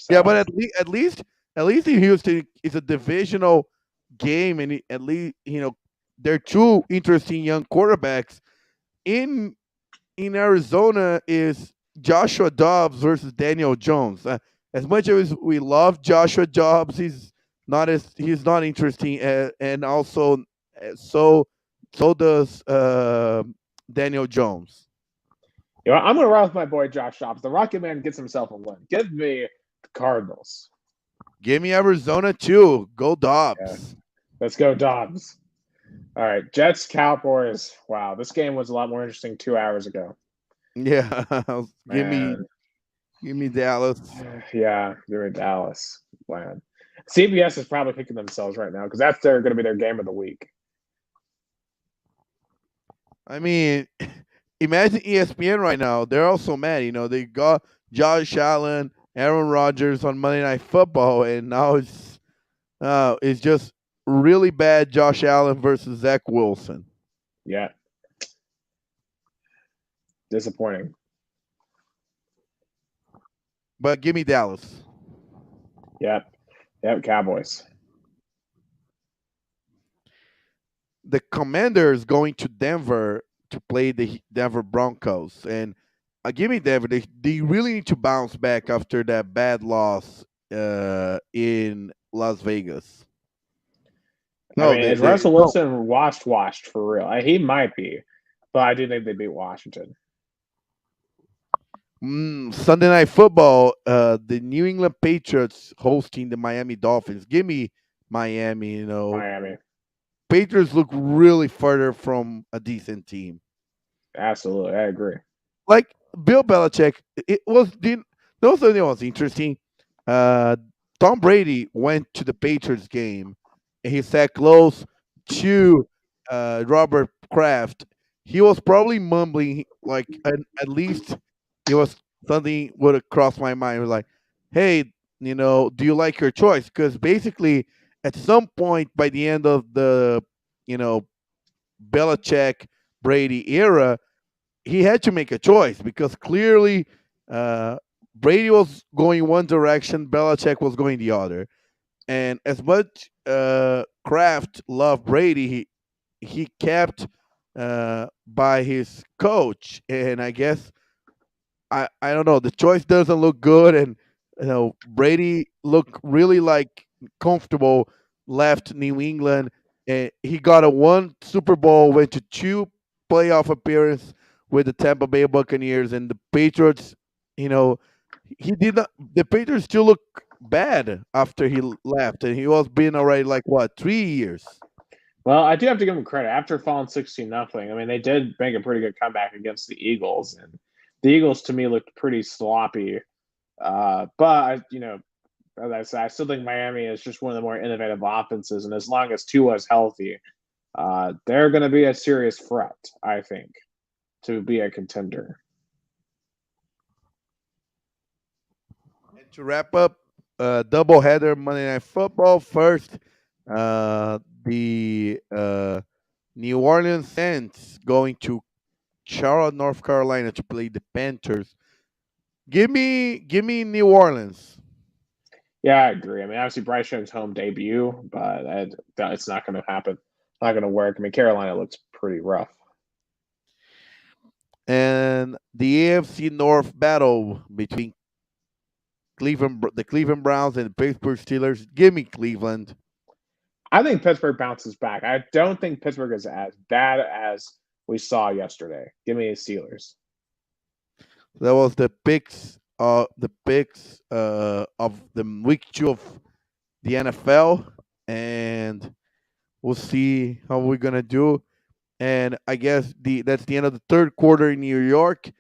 Yeah, but So at least in Houston, it's a divisional game, and at least they're two interesting young quarterbacks. In Arizona is Joshua Dobbs versus Daniel Jones. As much as we love Joshua Dobbs, he's not interesting, and also so does Daniel Jones. I'm gonna ride with my boy Josh Dobbs. The Rocket Man gets himself a win. Give me the Cardinals. Give me Arizona too. Go Yeah, Dobbs. let's go Dobbs. All right, Jets Cowboys. Wow, this game was a lot more interesting 2 hours ago. Yeah, give me Man, give me Dallas. yeah, they're in Dallas. Man, CBS is probably kicking themselves right now because that's going to be their game of the week. I mean, imagine ESPN right now. They're also mad. They got Josh Allen, Aaron Rodgers on Monday Night Football, and now it's just really bad. Josh Allen versus Zach Wilson. Yeah, disappointing. But give me Dallas. Yep, yep, Cowboys. The Commanders going to Denver to play the Denver Broncos, and give me Denver. They really need to bounce back after that bad loss in Las Vegas. I No, mean, they is Russell no. Wilson washed for real? He might be, but I do think they beat Washington. Sunday Night Football. The New England Patriots hosting the Miami Dolphins. Give me Miami. Miami, Patriots look really further from a decent team. absolutely, I agree. Like Bill Belichick, it was the no something that was interesting. Uh, Tom Brady went to the Patriots game, and he sat close to Robert Kraft. He was probably mumbling, like at least it was something would have crossed my mind. It was like, hey, do you like your choice? Because basically, at some point by the end of the you know Belichick Brady era, he had to make a choice because clearly uh, Brady was going one direction, Belichick was going the other. And as much Kraft loved Brady, he kept by his coach. And I guess I don't know. The choice doesn't look good, and Brady looked really like comfortable. Left New England, and he got a one Super Bowl, went to two playoff appearance with the Tampa Bay Buccaneers, and the Patriots. You know, he did not. The Patriots still look bad after he left, and he was been already like what 3 years. Well, I do have to give them credit. After falling 16-0, I mean, they did make a pretty good comeback against the Eagles, and the Eagles to me looked pretty sloppy. But as I said, I still think Miami is just one of the more innovative offenses, and as long as Tua is healthy, they're going to be a serious threat, I think, to be a contender. And to wrap up, doubleheader Monday Night Football. First, the New Orleans Saints going to Charlotte, North Carolina to play the Panthers. Give me New Orleans. Yeah, I agree. I mean, obviously Bryce Young's home debut, but it's not going to happen. Not going to work. I mean, Carolina looks pretty rough. And the AFC North battle between the Cleveland Browns and the Pittsburgh Steelers. Give me Cleveland. I think Pittsburgh bounces back. I don't think Pittsburgh is as bad as we saw yesterday. Give me the Steelers. That was the picks of the week 2 of the NFL, and we'll see how we're gonna do. And I guess that's the end of the third quarter in New York.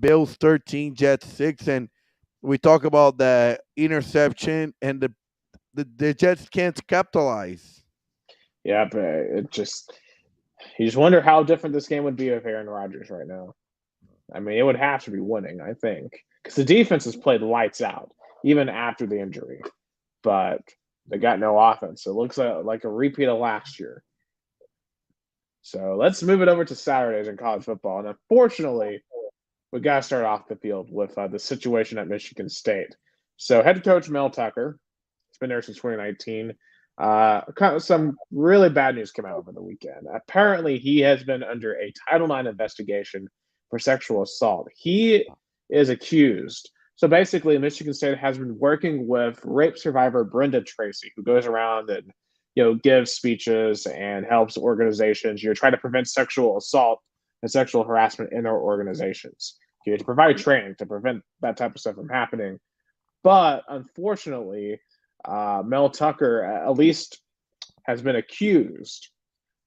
Bills 13, Jets 6, and we talk about the interception and the Jets can't capitalize. Yeah, but it just you just wonder how different this game would be with Aaron Rodgers right now. I mean, it would have to be winning, I think, because the defense has played lights out even after the injury, but they got no offense. So it looks like a repeat of last year. So let's move it over to Saturdays in college football. And unfortunately, we got to start off the field with the situation at Michigan State. So head coach Mel Tucker, he's been there since 2019. Some really bad news came out over the weekend. Apparently, he has been under a Title IX investigation for sexual assault. He is accused. So basically, Michigan State has been working with rape survivor Brenda Tracy, who goes around and gives speeches and helps organizations try to prevent sexual assault and sexual harassment in their organizations. To provide training to prevent that type of stuff from happening. But unfortunately, Mel Tucker at least has been accused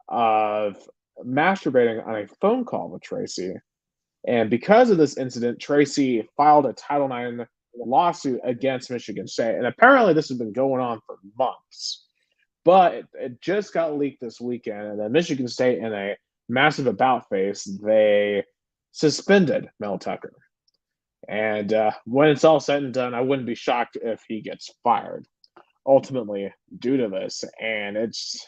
of masturbating on a phone call with Tracy. And because of this incident, Tracy filed a Title IX lawsuit against Michigan State. And apparently, this has been going on for months. But it just got leaked this weekend. And then Michigan State, in a massive about face, they suspended Mel Tucker. And when it's all said and done, I wouldn't be shocked if he gets fired ultimately due to this. And it's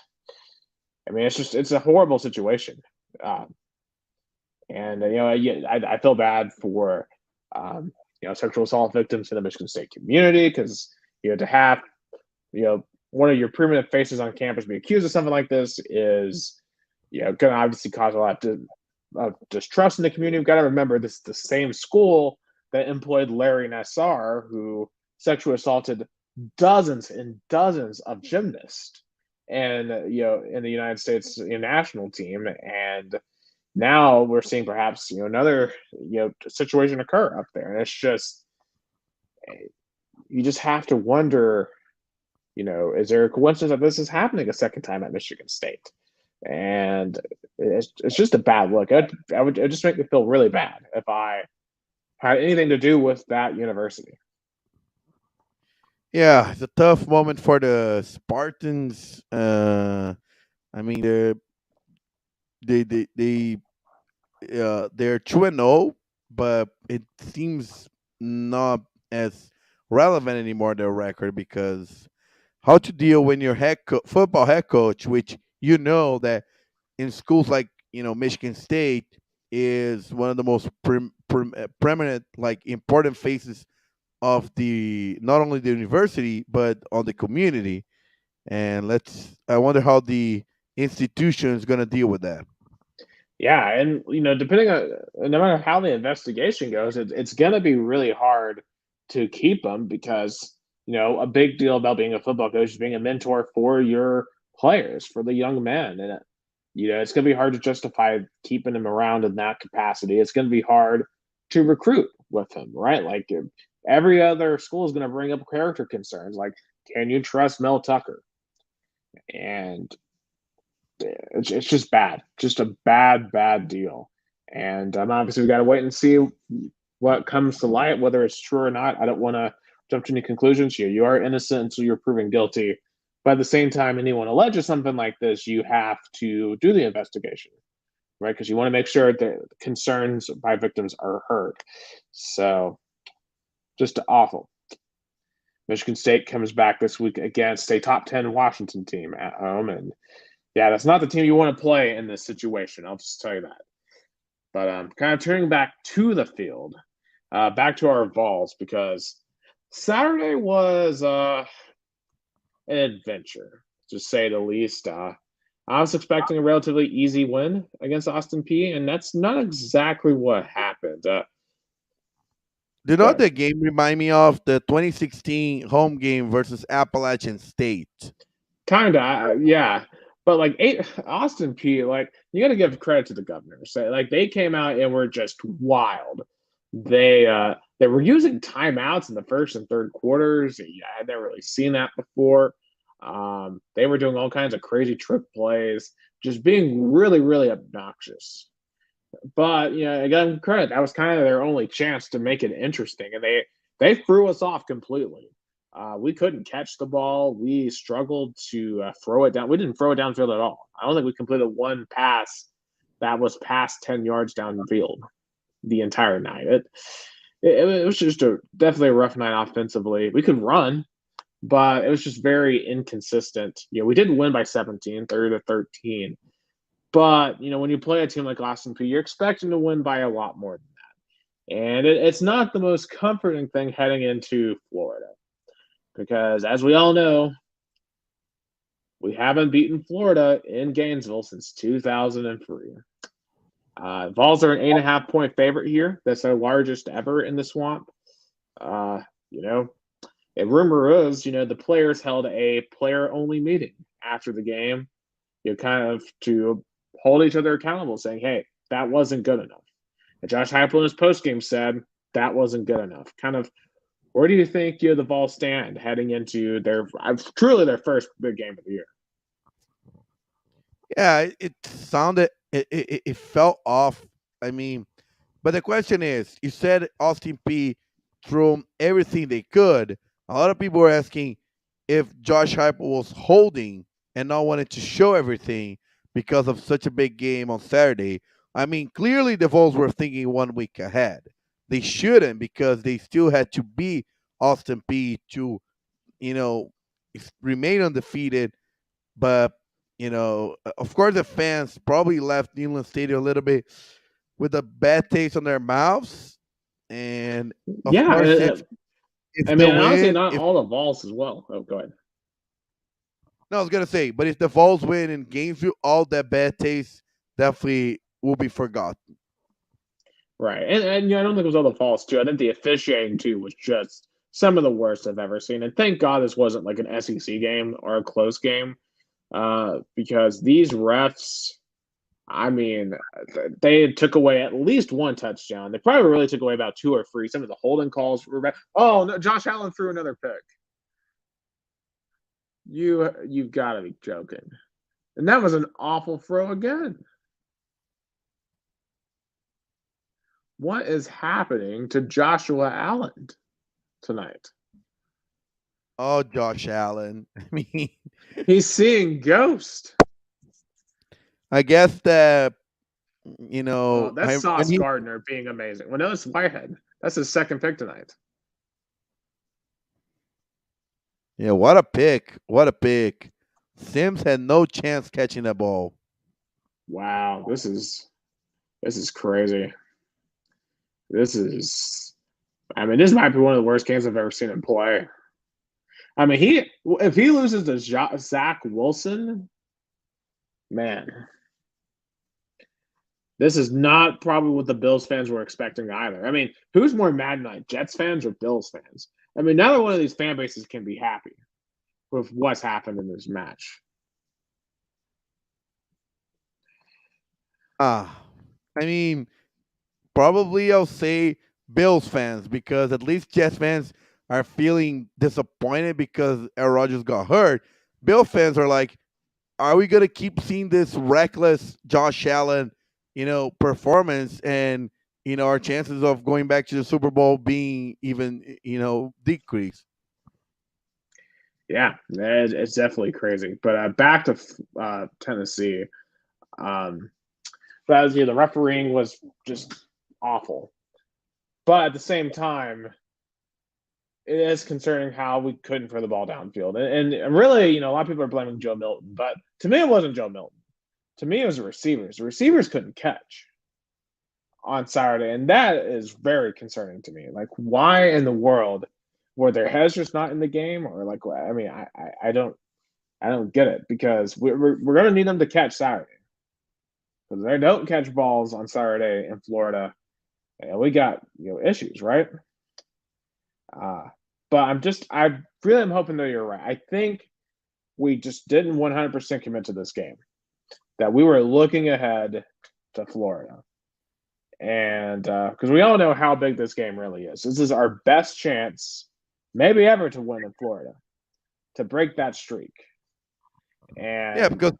a horrible situation. And I feel bad for sexual assault victims in the Michigan State community because to have one of your permanent faces on campus be accused of something like this is going to obviously cause a lot of distrust in the community. We've got to remember this is the same school that employed Larry Nassar, who sexually assaulted dozens and dozens of gymnasts and in the United States national team. And now we're seeing perhaps another situation occur up there. And it's just you just have to wonder, is there a coincidence that this is happening a second time at Michigan State? And it's just a bad look. It would just make me feel really bad if I had anything to do with that university. Yeah, it's a tough moment for the Spartans. I mean, they're 2-0, but it seems not as relevant anymore their record because how to deal when your football head coach, which that in schools like Michigan State is one of the most preeminent like important faces of the not only the university but on the community. And I wonder how the institution is going to deal with that. Yeah, and depending on no matter how the investigation goes, it's going to be really hard to keep them because a big deal about being a football coach is being a mentor for your players, for the young men, and it's going to be hard to justify keeping them around in that capacity. It's going to be hard to recruit with him, right? Like every other school is going to bring up character concerns, like can you trust Mel Tucker? And it's just bad, just a bad deal. And obviously we got to wait and see what comes to light, whether it's true or not. I don't want to jump to any conclusions here. You are innocent until you're proven guilty. But at the same time, anyone alleges something like this, you have to do the investigation, right? Because you want to make sure that concerns by victims are heard. So just awful. Michigan State comes back this week against a top 10 Washington team at home. And yeah, that's not the team you want to play in this situation. I'll just tell you that. But kind of turning back to the field, back to our Vols, because Saturday was an adventure, to say the least. I was expecting a relatively easy win against Austin Peay, and that's not exactly what happened. The game remind me of the 2016 home game versus Appalachian State? Kinda, yeah. But like Austin Peay, like you got to give credit to the Governors. So, like they came out and were just wild. They were using timeouts in the first and third quarters. Yeah, I'd never really seen that before. They were doing all kinds of crazy trick plays, just being really, really obnoxious. But again, credit, that was kind of their only chance to make it interesting, and they threw us off completely. We couldn't catch the ball. We struggled to throw it down. We didn't throw it downfield at all. I don't think we completed one pass that was past 10 yards downfield the entire night. It was just definitely a rough night offensively. We could run, but it was just very inconsistent. We did win by 17, 30-13. But when you play a team like Austin P, you're expecting to win by a lot more than that, and it's not the most comforting thing heading into Florida because, as we all know, we haven't beaten Florida in Gainesville since 2003. Vols are an 8.5-point favorite here. That's their largest ever in the Swamp. And rumor is, the players held a player-only meeting after the game, kind of to hold each other accountable, saying, hey, that wasn't good enough. And Josh Heupel in his postgame said that wasn't good enough. Kind of, where do you think the Vols stand heading into truly their first big game of the year? Yeah, it sounded it felt off. I mean, but the question is, you said Austin P threw everything they could. A lot of people were asking if Josh Heupel was holding and not wanted to show everything because of such a big game on Saturday. I mean, clearly the Vols were thinking 1 week ahead. They shouldn't because they still had to beat Austin P to, you know, remain undefeated. But, of course, the fans probably left Neyland Stadium a little bit with a bad taste on their mouths. And of Yeah, course, if I the mean, honestly, win, not if all the Vols as well. Oh, go ahead. no, I was gonna say, but if the Vols win in Gainesville, all that bad taste definitely will be forgotten. Right. And I don't think it was all the Vols, too. I think the officiating, too, was just some of the worst I've ever seen. And thank God this wasn't like an SEC game or a close game because these refs, I mean, they took away at least one touchdown. They probably really took away about two or three. Some of the holding calls were bad. Oh, no, Josh Allen threw another pick. You've got to be joking. And that was an awful throw again. What is happening to Joshua Allen tonight? Oh, Josh Allen. I mean, He's seeing ghosts. I guess that That's when Sauce he Gardner being amazing. Well, notice Whitehead. That's his second pick tonight. yeah, what a pick! What a pick! Sims had no chance catching the ball. Wow, this is crazy. This is, I mean, this might be one of the worst games I've ever seen him play. I mean, if he loses to Zach Wilson, man, this is not probably what the Bills fans were expecting either. I mean, who's more mad tonight, Jets fans or Bills fans? I mean, neither one of these fan bases can be happy with what's happened in this match. Ah, I mean, probably I'll say Bills fans because at least Jets fans are feeling disappointed because Aaron Rodgers got hurt. Bill fans are like, are we gonna keep seeing this reckless Josh Allen, performance and our chances of going back to the Super Bowl being even decreased? Yeah, it's definitely crazy. But back to Tennessee. But as the refereeing was just awful. But at the same time, it is concerning how we couldn't throw the ball downfield. And really, a lot of people are blaming Joe Milton, but to me, it wasn't Joe Milton. To me, it was the receivers. The receivers couldn't catch on Saturday, and that is very concerning to me. Like, why in the world were their heads just not in the game, or like, I mean, I don't get it because we're going to need them to catch Saturday because they don't catch balls on Saturday in Florida, and we got issues, right? Uh, but I really am hoping that you're right. I think we just didn't 100% commit to this game. That we were looking ahead to Florida, and because we all know how big this game really is. This is our best chance, maybe ever, to win in Florida, to break that streak. Yeah, And because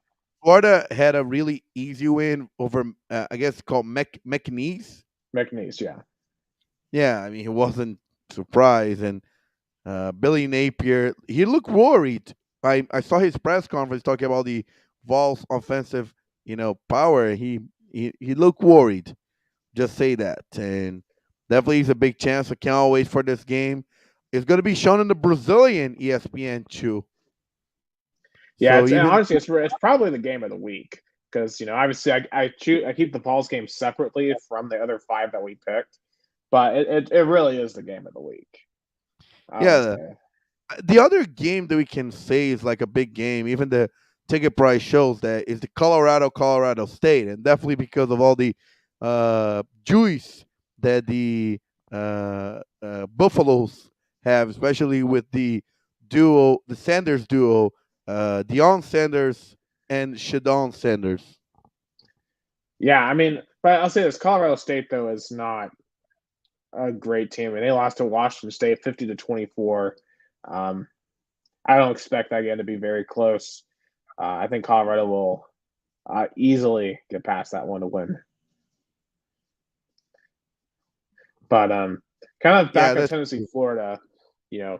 Florida had a really easy win over, I guess, called McNeese. McNeese, yeah. Yeah, I mean, he wasn't surprised. And Billy Napier, he looked worried. I saw his press conference talking about the Vols' offensive, power. He looked worried. Just say that. And definitely is a big chance. I can't wait for this game. It's going to be shown on the Brazilian ESPN too. Yeah, So it's and even honestly it's probably the game of the week because obviously I keep the Vols game separately from the other five that we picked, but it really is the game of the week. I would yeah, say. the other game that we can say is like a big game, even the ticket price shows that is the Colorado State, and definitely because of all the juice that the Buffaloes have, especially with the Sanders duo, Deion Sanders and Shadon Sanders. Yeah, I mean, but I'll say this: Colorado State though is not a great team, and they lost to Washington State 50-24. Um, I don't expect that game to be very close. I think Colorado will easily get past that one to win. But kind of Yeah, back on that's Tennessee, Florida. You know,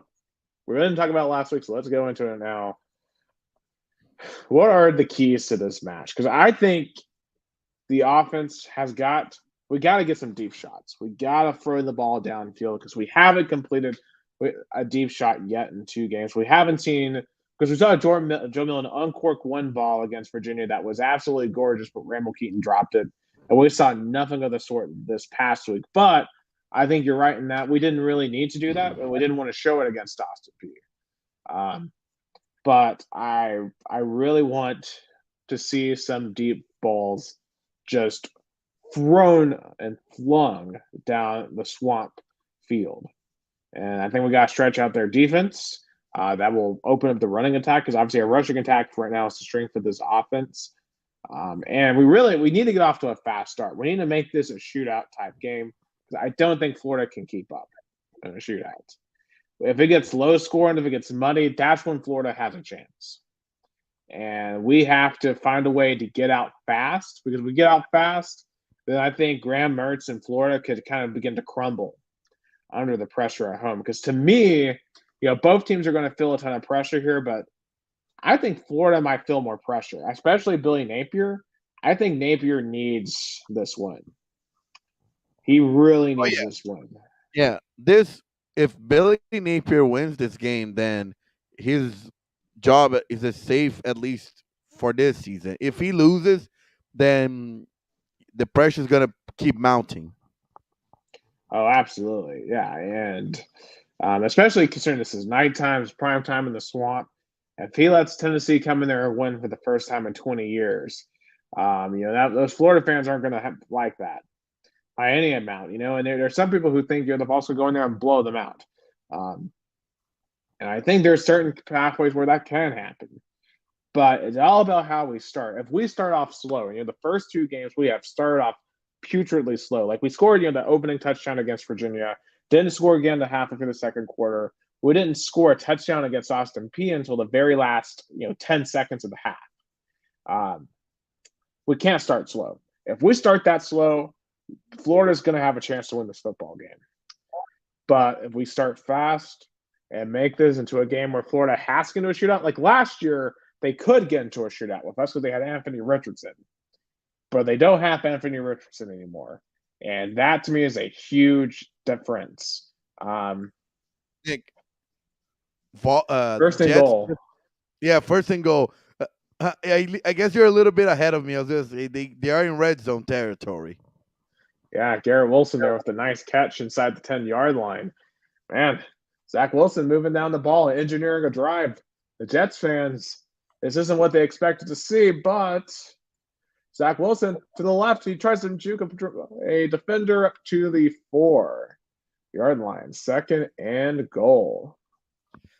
we didn't talk about last week, so let's go into it now. What are the keys to this match? Because I think the offense we got to get some deep shots. We got to throw the ball downfield because we haven't completed a deep shot yet in two games. We haven't seen because we saw Joe Millen uncork one ball against Virginia that was absolutely gorgeous, but Randall Keaton dropped it, and we saw nothing of the sort this past week. But I think you're right in that we didn't really need to do that, and we didn't want to show it against Austin Peay. Um, but I really want to see some deep balls just thrown and flung down the swamp field. And I think we got to stretch out their defense. That will open up the running attack because obviously our rushing attack right now is the strength of this offense. And we need to get off to a fast start. We need to make this a shootout type game because I don't think Florida can keep up in a shootout. If it gets low scoring, if it gets muddy, that's when Florida has a chance. And we have to find a way to get out fast because if we get out fast, then I think Graham Mertz in Florida could kind of begin to crumble under the pressure at home. Because to me, both teams are going to feel a ton of pressure here, but I think Florida might feel more pressure, especially Billy Napier. I think Napier needs this win. He really oh needs yeah, this win. yeah. This if Billy Napier wins this game, then his job is a safe at least for this season. If he loses, then the pressure is gonna keep mounting. Oh, absolutely. Yeah. And especially considering this is nighttime, it's prime time in the swamp. If he lets Tennessee come in there and win for the first time in 20 years, those Florida fans aren't going to like that by any amount, And there's some people who think the Vols will go in there and blow them out. Um, and I think there's certain pathways where that can happen. But it's all about how we start. If we start off slow, the first two games we have started off putridly slow. Like we scored, the opening touchdown against Virginia, didn't score again the half of the second quarter. We didn't score a touchdown against Austin Peay until the very last, 10 seconds of the half. We can't start slow. If we start that slow, Florida's going to have a chance to win this football game. But if we start fast and make this into a game where Florida has to get into a shootout, like last year, they could get into a shootout with us because they had Anthony Richardson, but they don't have Anthony Richardson anymore. And that to me is a huge difference. Nick, First and Jets. goal. Yeah, first and goal. I guess you're a little bit ahead of me. I was just they are in red zone territory. Yeah, Garrett Wilson there with the nice catch inside the 10-yard line. Man, Zach Wilson moving down the ball, engineering a drive. The Jets fans, this isn't what they expected to see, but Zach Wilson to the left, he tries to juke a defender up to the 4-yard line. Second and goal.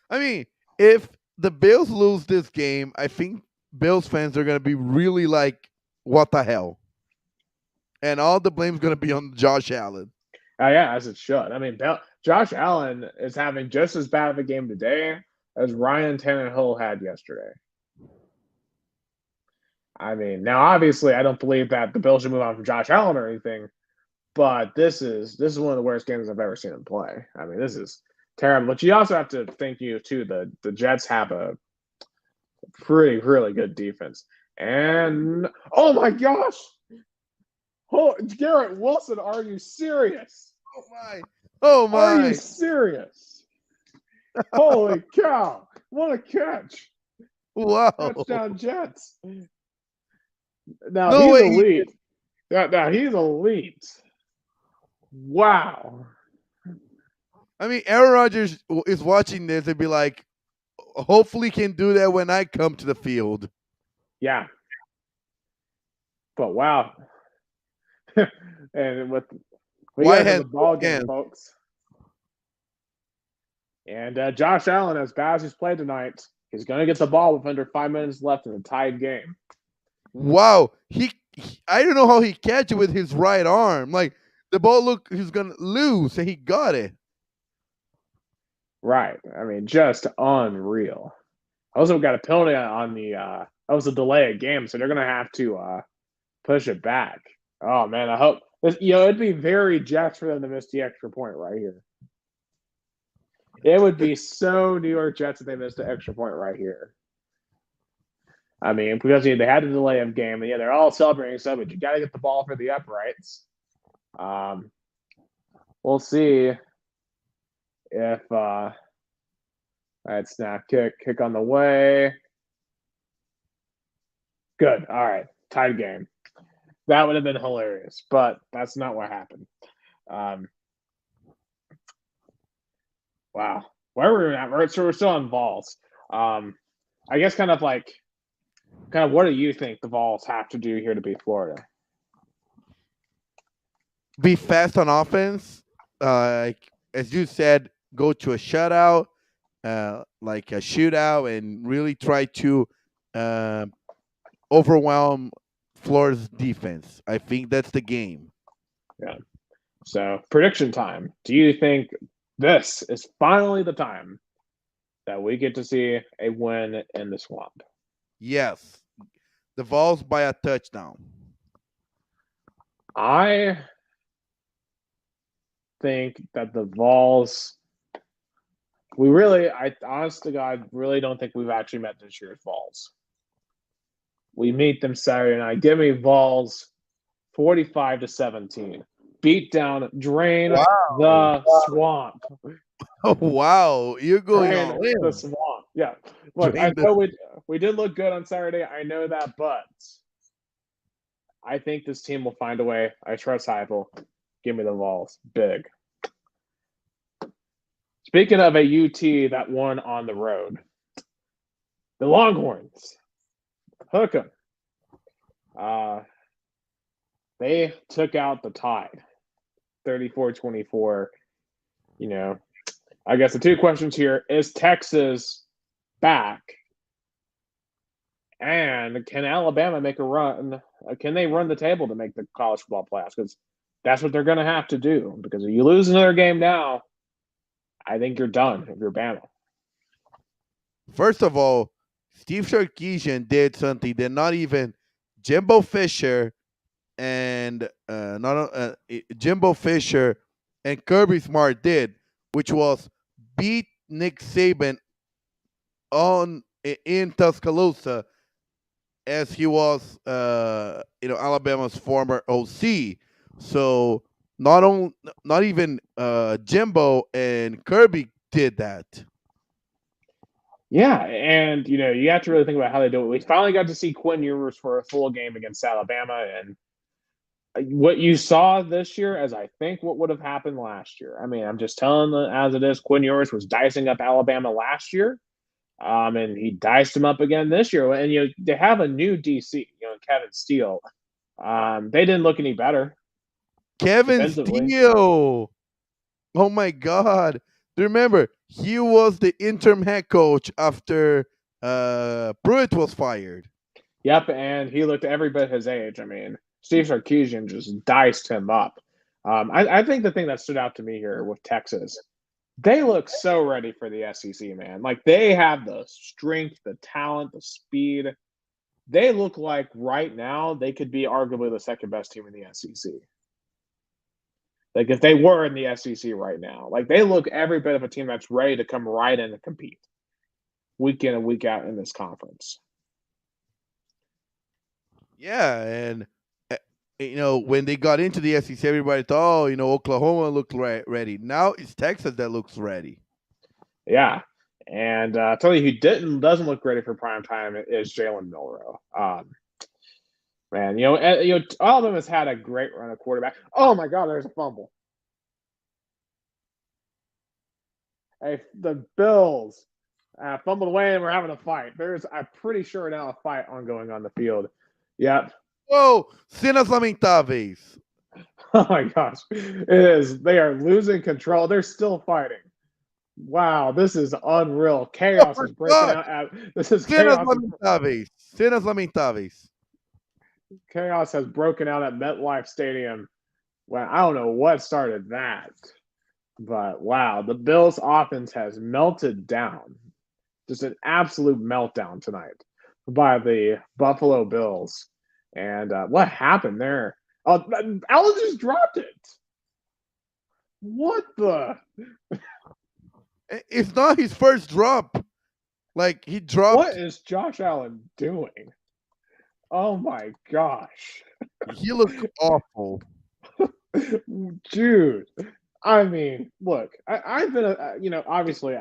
I mean, if the Bills lose this game, I think Bills fans are gonna be really like, "What the hell?" And all the blame's gonna be on Josh Allen. Yeah, as it should. I mean, Josh Allen is having just as bad of a game today as Ryan Tannehill had yesterday. I mean, now obviously I don't believe that the Bills should move on from Josh Allen or anything, but this is one of the worst games I've ever seen him play. I mean, this is terrible. But you also have to think too. The Jets have a pretty really good defense, and oh my gosh, oh, Garrett Wilson, are you serious? Oh my! Oh Are you my! serious? Holy cow! What a catch! Wow! Touchdown Jets. Now No he's way! elite. Now he's elite. Wow. I mean, Aaron Rodgers is watching this and be like, hopefully, can do that when I come to the field. Yeah. But wow. And with we White guys have hands, the ball game, hands. folks. And Josh Allen, as bad as he's played tonight, he's going to get the ball with under 5 minutes left in a tied game. Wow, I don't know how he catch it with his right arm. Like the ball looked, he's gonna lose, and he got it. Right. I mean, just unreal. Also got a penalty on the that was a delay of game, so they're going to have to push it back. Oh man, I hope it'd be very Jets for them to miss the extra point right here. It would be so New York Jets if they missed the extra point right here. I mean, because they had a delay of game, and yeah, they're all celebrating stuff, but you got to get the ball for the uprights. We'll see if all right, snap, kick on the way. Good. All right, tied game. That would have been hilarious, but that's not what happened. Wow. Where were we at? So we're still on Vols. I guess kind of what do you think the Vols have to do here to beat Florida? Be fast on offense. As you said, go to a shutout, like a shootout, and really try to overwhelm Florida's defense. I think that's the game. Yeah. So prediction time. Do you think this is finally the time that we get to see a win in the Swamp? Yes, the Vols by a touchdown. I think that the Vols. I honest to God, really don't think we've actually met this year's Vols. We meet them Saturday night. Give me Vols 45-17. Beat down, drain the swamp. Oh wow, you're going Drain all in. the swamp. Yeah. Look, I know we did look good on Saturday. I know that, but I think this team will find a way. I trust Heupel. Give me the Vols. Big. Speaking of a UT that won on the road, the Longhorns. Hook 'em. They took out the Tide, 34-24. I guess the two questions here is Texas back, and can Alabama make a run? Can they run the table to make the college football playoffs? Because that's what they're going to have to do. Because if you lose another game now, I think you're done if you're Bama. First of all, Steve Sarkisian did something that not even Jimbo Fisher and Jimbo Fisher and Kirby Smart did, which was beat Nick Saban in Tuscaloosa, as he was Alabama's former OC. So not even Jimbo and Kirby did that. Yeah, and you have to really think about how they do it. We finally got to see Quinn Ewers for a full game against Alabama, and what you saw this year, as I think what would have happened last year. I mean, I'm just telling them as it is. Quinn Ewers was dicing up Alabama last year, and he diced him up again this year. And they have a new DC, Kevin Steele. They didn't look any better. Kevin Steele. Oh my God! Remember, he was the interim head coach after Pruitt was fired. Yep, and he looked every bit his age. I mean, Steve Sarkisian just diced him up. I think the thing that stood out to me here with Texas, they look so ready for the SEC, man. Like they have the strength, the talent, the speed. they look like right now they could be arguably the second best team in the SEC. Like if they were in the SEC right now, like they look every bit of a team that's ready to come right in and compete week in and week out in this conference. Yeah, and when they got into the SEC, everybody thought, Oklahoma looked ready. Now it's Texas that looks ready. Yeah, and I'll tell you who doesn't look ready for prime time is Jalen Milroe. Man, Alabama's had a great run of quarterback. Oh my God, there's a fumble. Hey, the Bills fumbled away and we're having a fight. I'm pretty sure now a fight ongoing on the field. Yep. Whoa, cenas lamentáveis. Oh my gosh, it is. They are losing control. They're still fighting. Wow, this is unreal. Chaos is breaking out. This is cenas chaos. lamentáveis. Cenas lamentáveis. Chaos has broken out at MetLife Stadium. Well, I don't know what started that, but wow, the Bills' offense has melted down. Just an absolute meltdown tonight by the Buffalo Bills. And what happened there? Oh, Allen just dropped it. What the? It's not his first drop. Like he dropped. What is Josh Allen doing? Oh my gosh. He looked awful. Dude. I mean, look, I've been, obviously,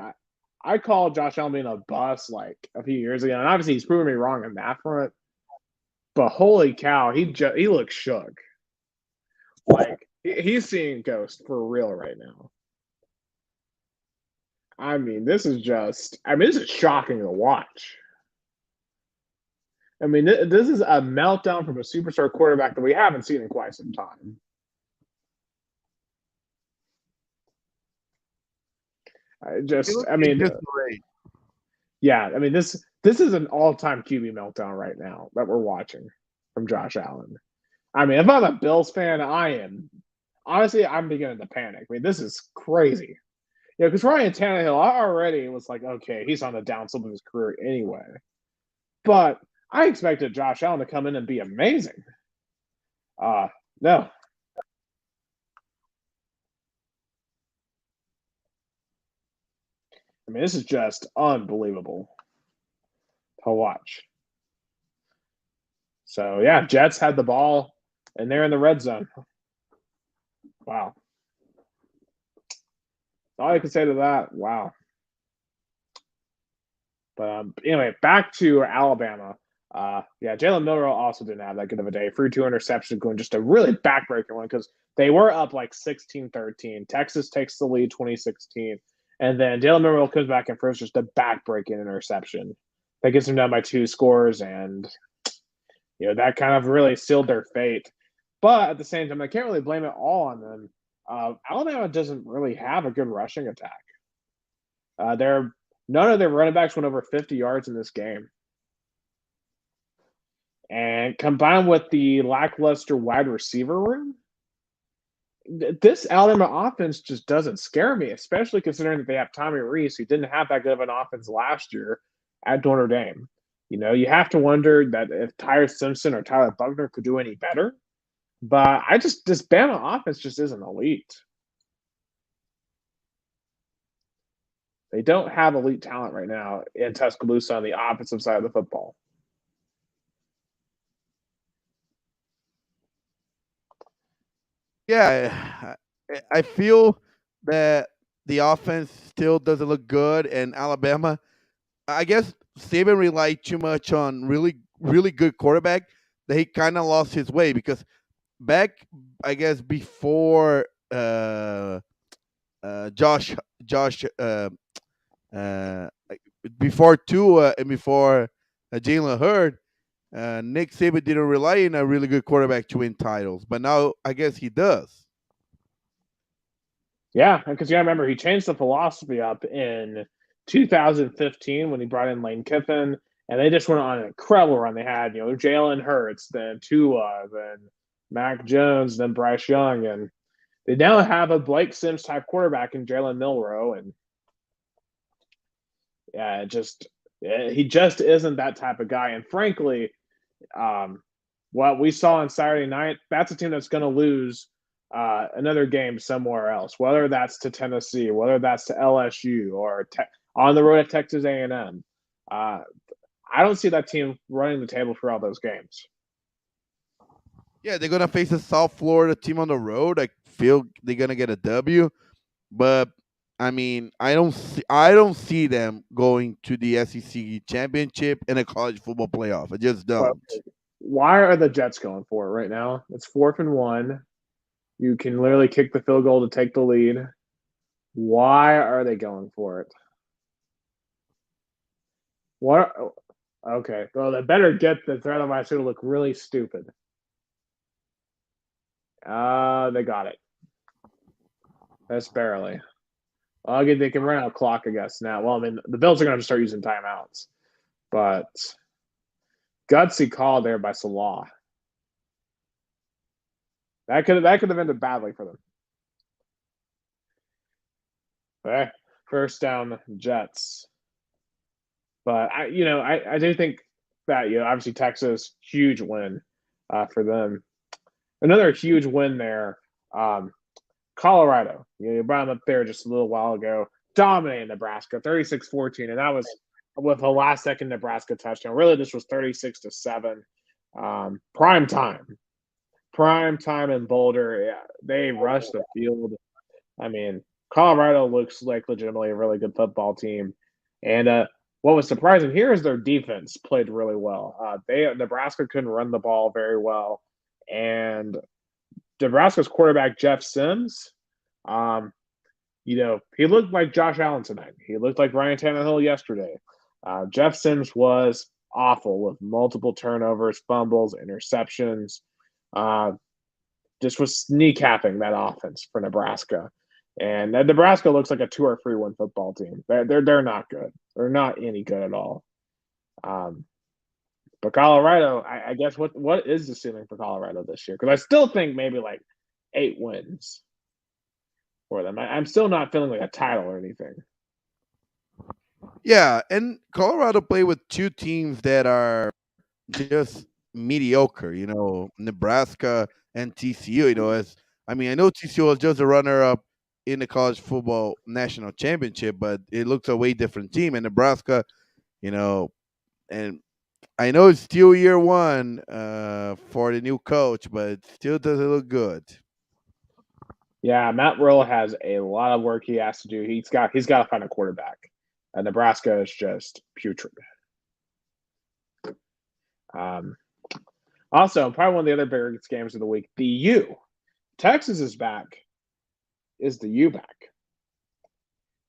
I called Josh Allen being a bust like a few years ago, and obviously he's proven me wrong on that front. But holy cow, he looks shook. Like he's seeing ghosts for real right now. I mean, this is shocking to watch. I mean, this is a meltdown from a superstar quarterback that we haven't seen in quite some time. Yeah, I mean, this is an all-time QB meltdown right now that we're watching from Josh Allen. I mean, if I'm a Bills fan, I'm beginning to panic. I mean, this is crazy. Because Ryan Tannehill already was like, okay, he's on the downslope of his career anyway. But I expected Josh Allen to come in and be amazing. No. I mean, this is just unbelievable to watch. So, yeah, Jets had the ball, and they're in the red zone. Wow. All I can say to that, wow. But anyway, back to Alabama. Jalen Milroe also didn't have that good of a day. Threw 2 interceptions, going just a really backbreaker one because they were up like 16-13. Texas takes the lead 2016. And then Jalen Milroe comes back and throws just a backbreaking interception that gets them down by 2 scores. And, that kind of really sealed their fate. But at the same time, I can't really blame it all on them. Alabama doesn't really have a good rushing attack. None of their running backs went over 50 yards in this game. And combined with the lackluster wide receiver room, this Alabama offense just doesn't scare me, especially considering that they have Tommy Rees, who didn't have that good of an offense last year at Notre Dame. You have to wonder that if Tyler Simpson or Tyler Buckner could do any better. But this Bama offense just isn't elite. They don't have elite talent right now in Tuscaloosa on the offensive side of the football. Yeah, I feel that the offense still doesn't look good, and Alabama, I guess Saban relied too much on really, really good quarterback that he kind of lost his way because back, I guess, before Josh, before Tua and before Jalen Hurd, Nick Saban didn't rely on a really good quarterback to win titles, but now I guess he does. Yeah, because remember he changed the philosophy up in 2015 when he brought in Lane Kiffin, and they just went on an incredible run. They had Jalen Hurts, then Tua, then Mac Jones, then Bryce Young, and they now have a Blake Sims type quarterback in Jalen Milroe, and yeah, he just isn't that type of guy. And frankly, What we saw on Saturday night, that's a team that's going to lose another game somewhere else, whether that's to Tennessee, whether that's to LSU, or on the road at Texas A&M. I don't see that team running the table for all those games. Yeah, they're gonna face a South Florida team on the road. I feel they're gonna get a W, but I mean, I don't see them going to the SEC championship and a college football playoff. I just But don't. why are the Jets going for it right now? It's 4th and 1. You can literally kick the field goal to take the lead. Why are they going for it? What? Okay, well, they better get this, or otherwise it'll look really stupid. They got it. That's barely. Well, they can run out of clock, I guess, now. Well, I mean, the Bills are going to start using timeouts. But gutsy call there by Salah. That could have ended badly for them. Okay, first down, Jets. But I do think that obviously Texas, huge win for them. Another huge win there. Colorado, you brought them up there just a little while ago, dominating Nebraska, 36-14, and that was with a last-second Nebraska touchdown. Really, this was 36-7. Prime time in Boulder. Yeah, they rushed the field. I mean, Colorado looks like legitimately a really good football team, and what was surprising here is their defense played really well. Nebraska couldn't run the ball very well, and Nebraska's quarterback Jeff Sims, he looked like Josh Allen tonight. He looked like Ryan Tannehill yesterday. Jeff Sims was awful with multiple turnovers, fumbles, interceptions. Just was kneecapping that offense for Nebraska. And Nebraska looks like a 2 or 3-1 football team. They're not good. They're not any good at all. But Colorado, I guess what is the ceiling for Colorado this year? Because I still think maybe like 8 wins for them. I'm still not feeling like a title or anything. Yeah, and Colorado play with two teams that are just mediocre. Nebraska and TCU. As I mean, I know TCU was just a runner-up in the college football national championship, but it looks a way different team. And Nebraska, and I know it's still year one for the new coach, but it still doesn't look good. Yeah, Matt Rule has a lot of work he has to do. He's got to find a quarterback. Nebraska is just putrid. Also, probably one of the other biggest games of the week, the U. Texas is back. Is the U back?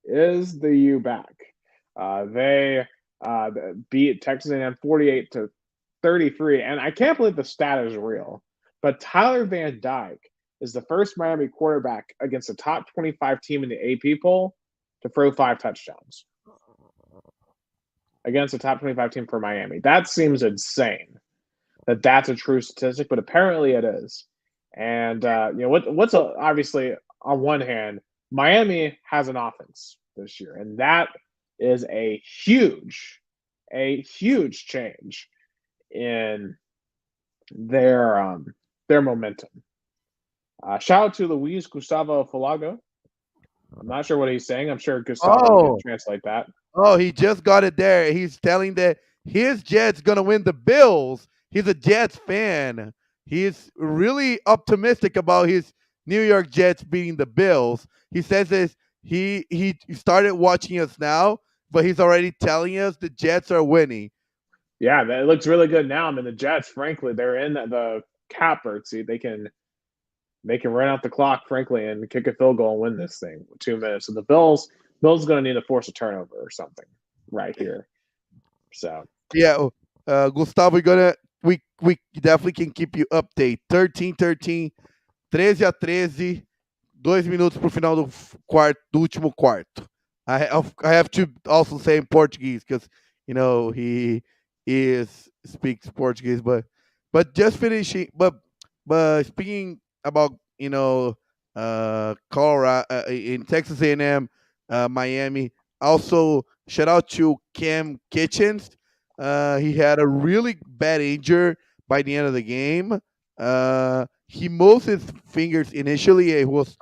Is the U back? They beat Texas A&M 48-33, and I can't believe the stat is real. But Tyler Van Dyke is the first Miami quarterback against a top 25 team in the AP poll to throw 5 touchdowns against a top 25 team for Miami. That seems insane. That's a true statistic, but apparently it is. And obviously on one hand, Miami has an offense this year, and that is a huge change in their momentum. Shout out to Luis Gustavo Falago. I'm not sure what he's saying. I'm sure Gustavo can translate that. Oh, he just got it there. He's telling that his Jets gonna win the Bills. He's a Jets fan. He's really optimistic about his New York Jets beating the Bills. He says this. He started watching us now, but he's already telling us the Jets are winning. Yeah, it looks really good now. I mean, the Jets, frankly, they're in the catbird seat. They can run out the clock, frankly, and kick a field goal and win this thing with 2 minutes. So the Bills going to need to force a turnover or something right here. So yeah, Gustavo, we definitely can keep you update. 13-13, 13-13, 2 minutos pro final do último quarto. I have to also say in Portuguese because he speaks Portuguese, but just finishing. But speaking about Colorado in Texas A&M, Miami. Also, shout out to Cam Kitchens. He had a really bad injury by the end of the game. He moved his fingers initially. It was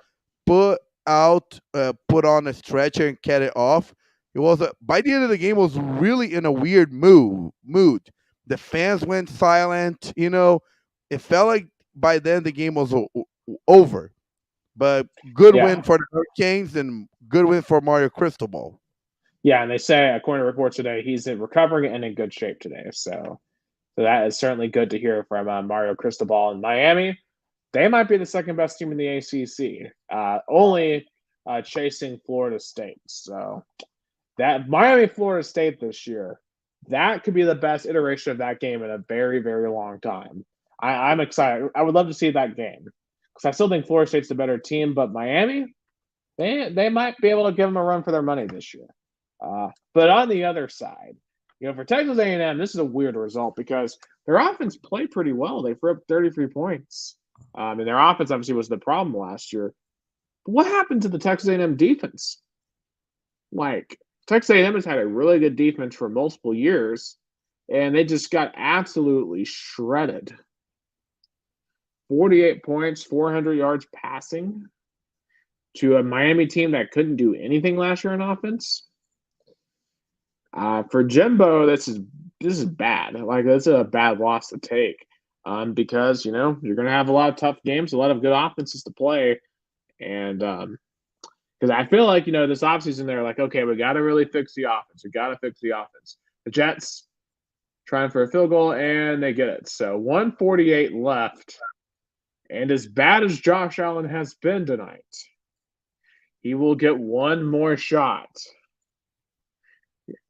put put on a stretcher and cut it off. It was by the end of the game was really in a weird mood. The fans went silent. It felt like by then the game was over. But good win Yeah, for the Hurricanes and good win for Mario Cristobal. yeah, and they say according to reports today, he's in recovering and in good shape today. So that is certainly good to hear from Mario Cristobal in Miami. They might be the second best team in the ACC, only chasing Florida State. So that Miami Florida State this year, that could be the best iteration of that game in a very very long time. I'm excited. I would love to see that game because I still think Florida State's the better team, but Miami, they might be able to give them a run for their money this year. But on the other side, for Texas A&M, this is a weird result because their offense played pretty well. They threw up 33 points. And their offense obviously was the problem last year. But what happened to the Texas A&M defense? Like Texas A&M has had a really good defense for multiple years, and they just got absolutely shredded. 48 points, 400 yards passing to a Miami team that couldn't do anything last year in offense. For Jimbo, this is bad. Like that's a bad loss to take, because you're going to have a lot of tough games, a lot of good offenses to play, and because I feel like this offseason they're like, okay, we got to really fix the offense. We got to fix the offense. The Jets trying for a field goal and they get it. So 148 left, and as bad as Josh Allen has been tonight, he will get one more shot.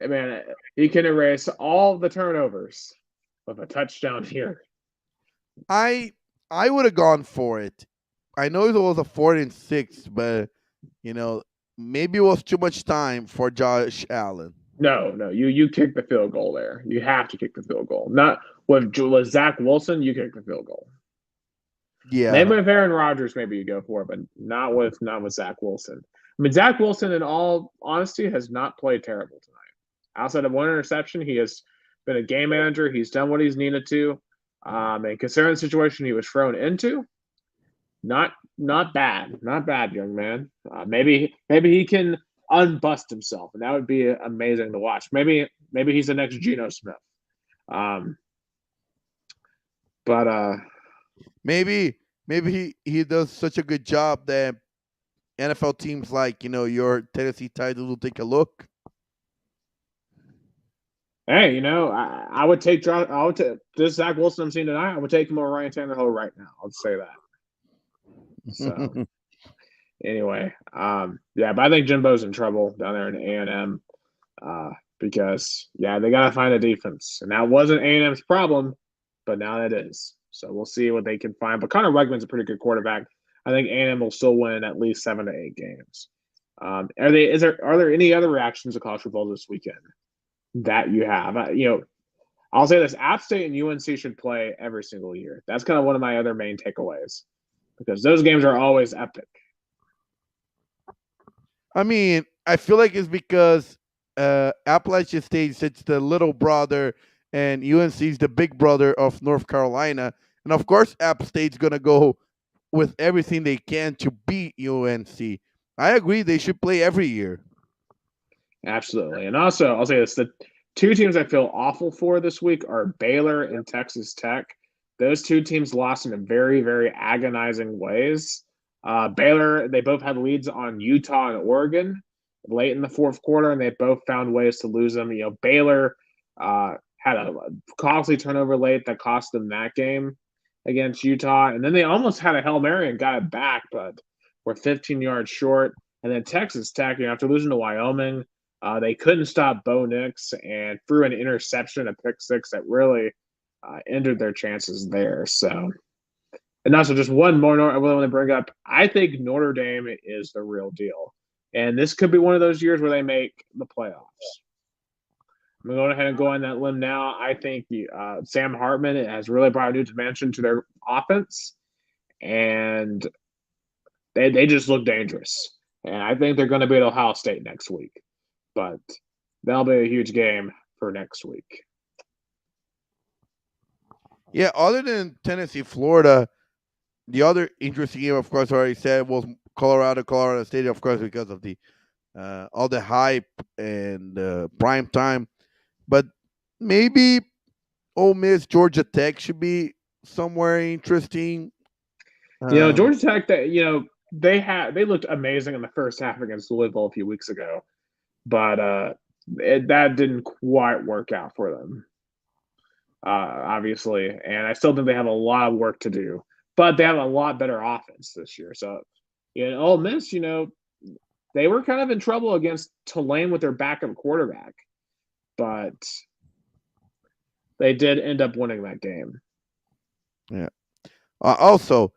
Man, he can erase all the turnovers with a touchdown here. I I would have gone for it. I know it was a 4-6, but you know maybe it was too much time for Josh Allen. No, no, you kick the field goal there. You have to kick the field goal. Not with Zach Wilson, you kick the field goal. Maybe Yeah, with Aaron Rodgers, maybe you go for it, but not with Zach Wilson. I mean, Zach Wilson, in all honesty, has not played terrible tonight. Outside of one interception, he has been a game manager. He's done what he's needed to. And considering the situation he was thrown into, not bad, not bad, young man. Maybe he can unbust himself, and that would be amazing to watch. Maybe he's the next Geno Smith. Um, but maybe he does such a good job that NFL teams like your Tennessee Titans will take a look. hey, I would take this Zach Wilson I'm seeing tonight. I would take him over Ryan Tannehill right now. I'll say that. So anyway, yeah, but I think Jimbo's in trouble down there in A&M, because they got to find a defense, and that wasn't A&M's problem, but now that is. So we'll see what they can find. But Connor Wegman's a pretty good quarterback. I think A&M will still win at least 7 to 8 games. Are there any other reactions to college football this weekend that you have? I'll say this: App State and UNC should play every single year. That's kind of one of my other main takeaways because those games are always epic. I mean, I feel like it's because Appalachian State is the little brother and UNC is the big brother of North Carolina, and of course, App State's gonna go with everything they can to beat UNC. I agree; they should play every year. Absolutely. And also, I'll say this: the two teams I feel awful for this week are Baylor and Texas Tech. Those two teams lost in very, very agonizing ways. Baylor, they both had leads on Utah and Oregon late in the fourth quarter, and they both found ways to lose them. Baylor had a costly turnover late that cost them that game against Utah, and then they almost had a Hail Mary and got it back, but were 15 yards short. And then Texas Tech, after losing to Wyoming, they couldn't stop Bo Nix and threw an interception, a pick six that really ended their chances there. So, and also just one more note I really want to bring up. I think Notre Dame is the real deal. And this could be one of those years where they make the playoffs. I'm going to go ahead and go on that limb now. I think Sam Hartman has really brought a new dimension to their offense, and they just look dangerous. And I think they're going to beat Ohio State next week. But that'll be a huge game for next week. Yeah, other than Tennessee, Florida, the other interesting game, of course, I already said was Colorado State, of course, because of the all the hype and prime time. But maybe Ole Miss, Georgia Tech should be somewhere interesting. Um, Georgia Tech, they looked amazing in the first half against Louisville a few weeks ago, but that didn't quite work out for them, obviously. And I still think they have a lot of work to do, but they have a lot better offense this year. So, Ole Miss, they were kind of in trouble against Tulane with their backup quarterback, but they did end up winning that game. yeah. Also,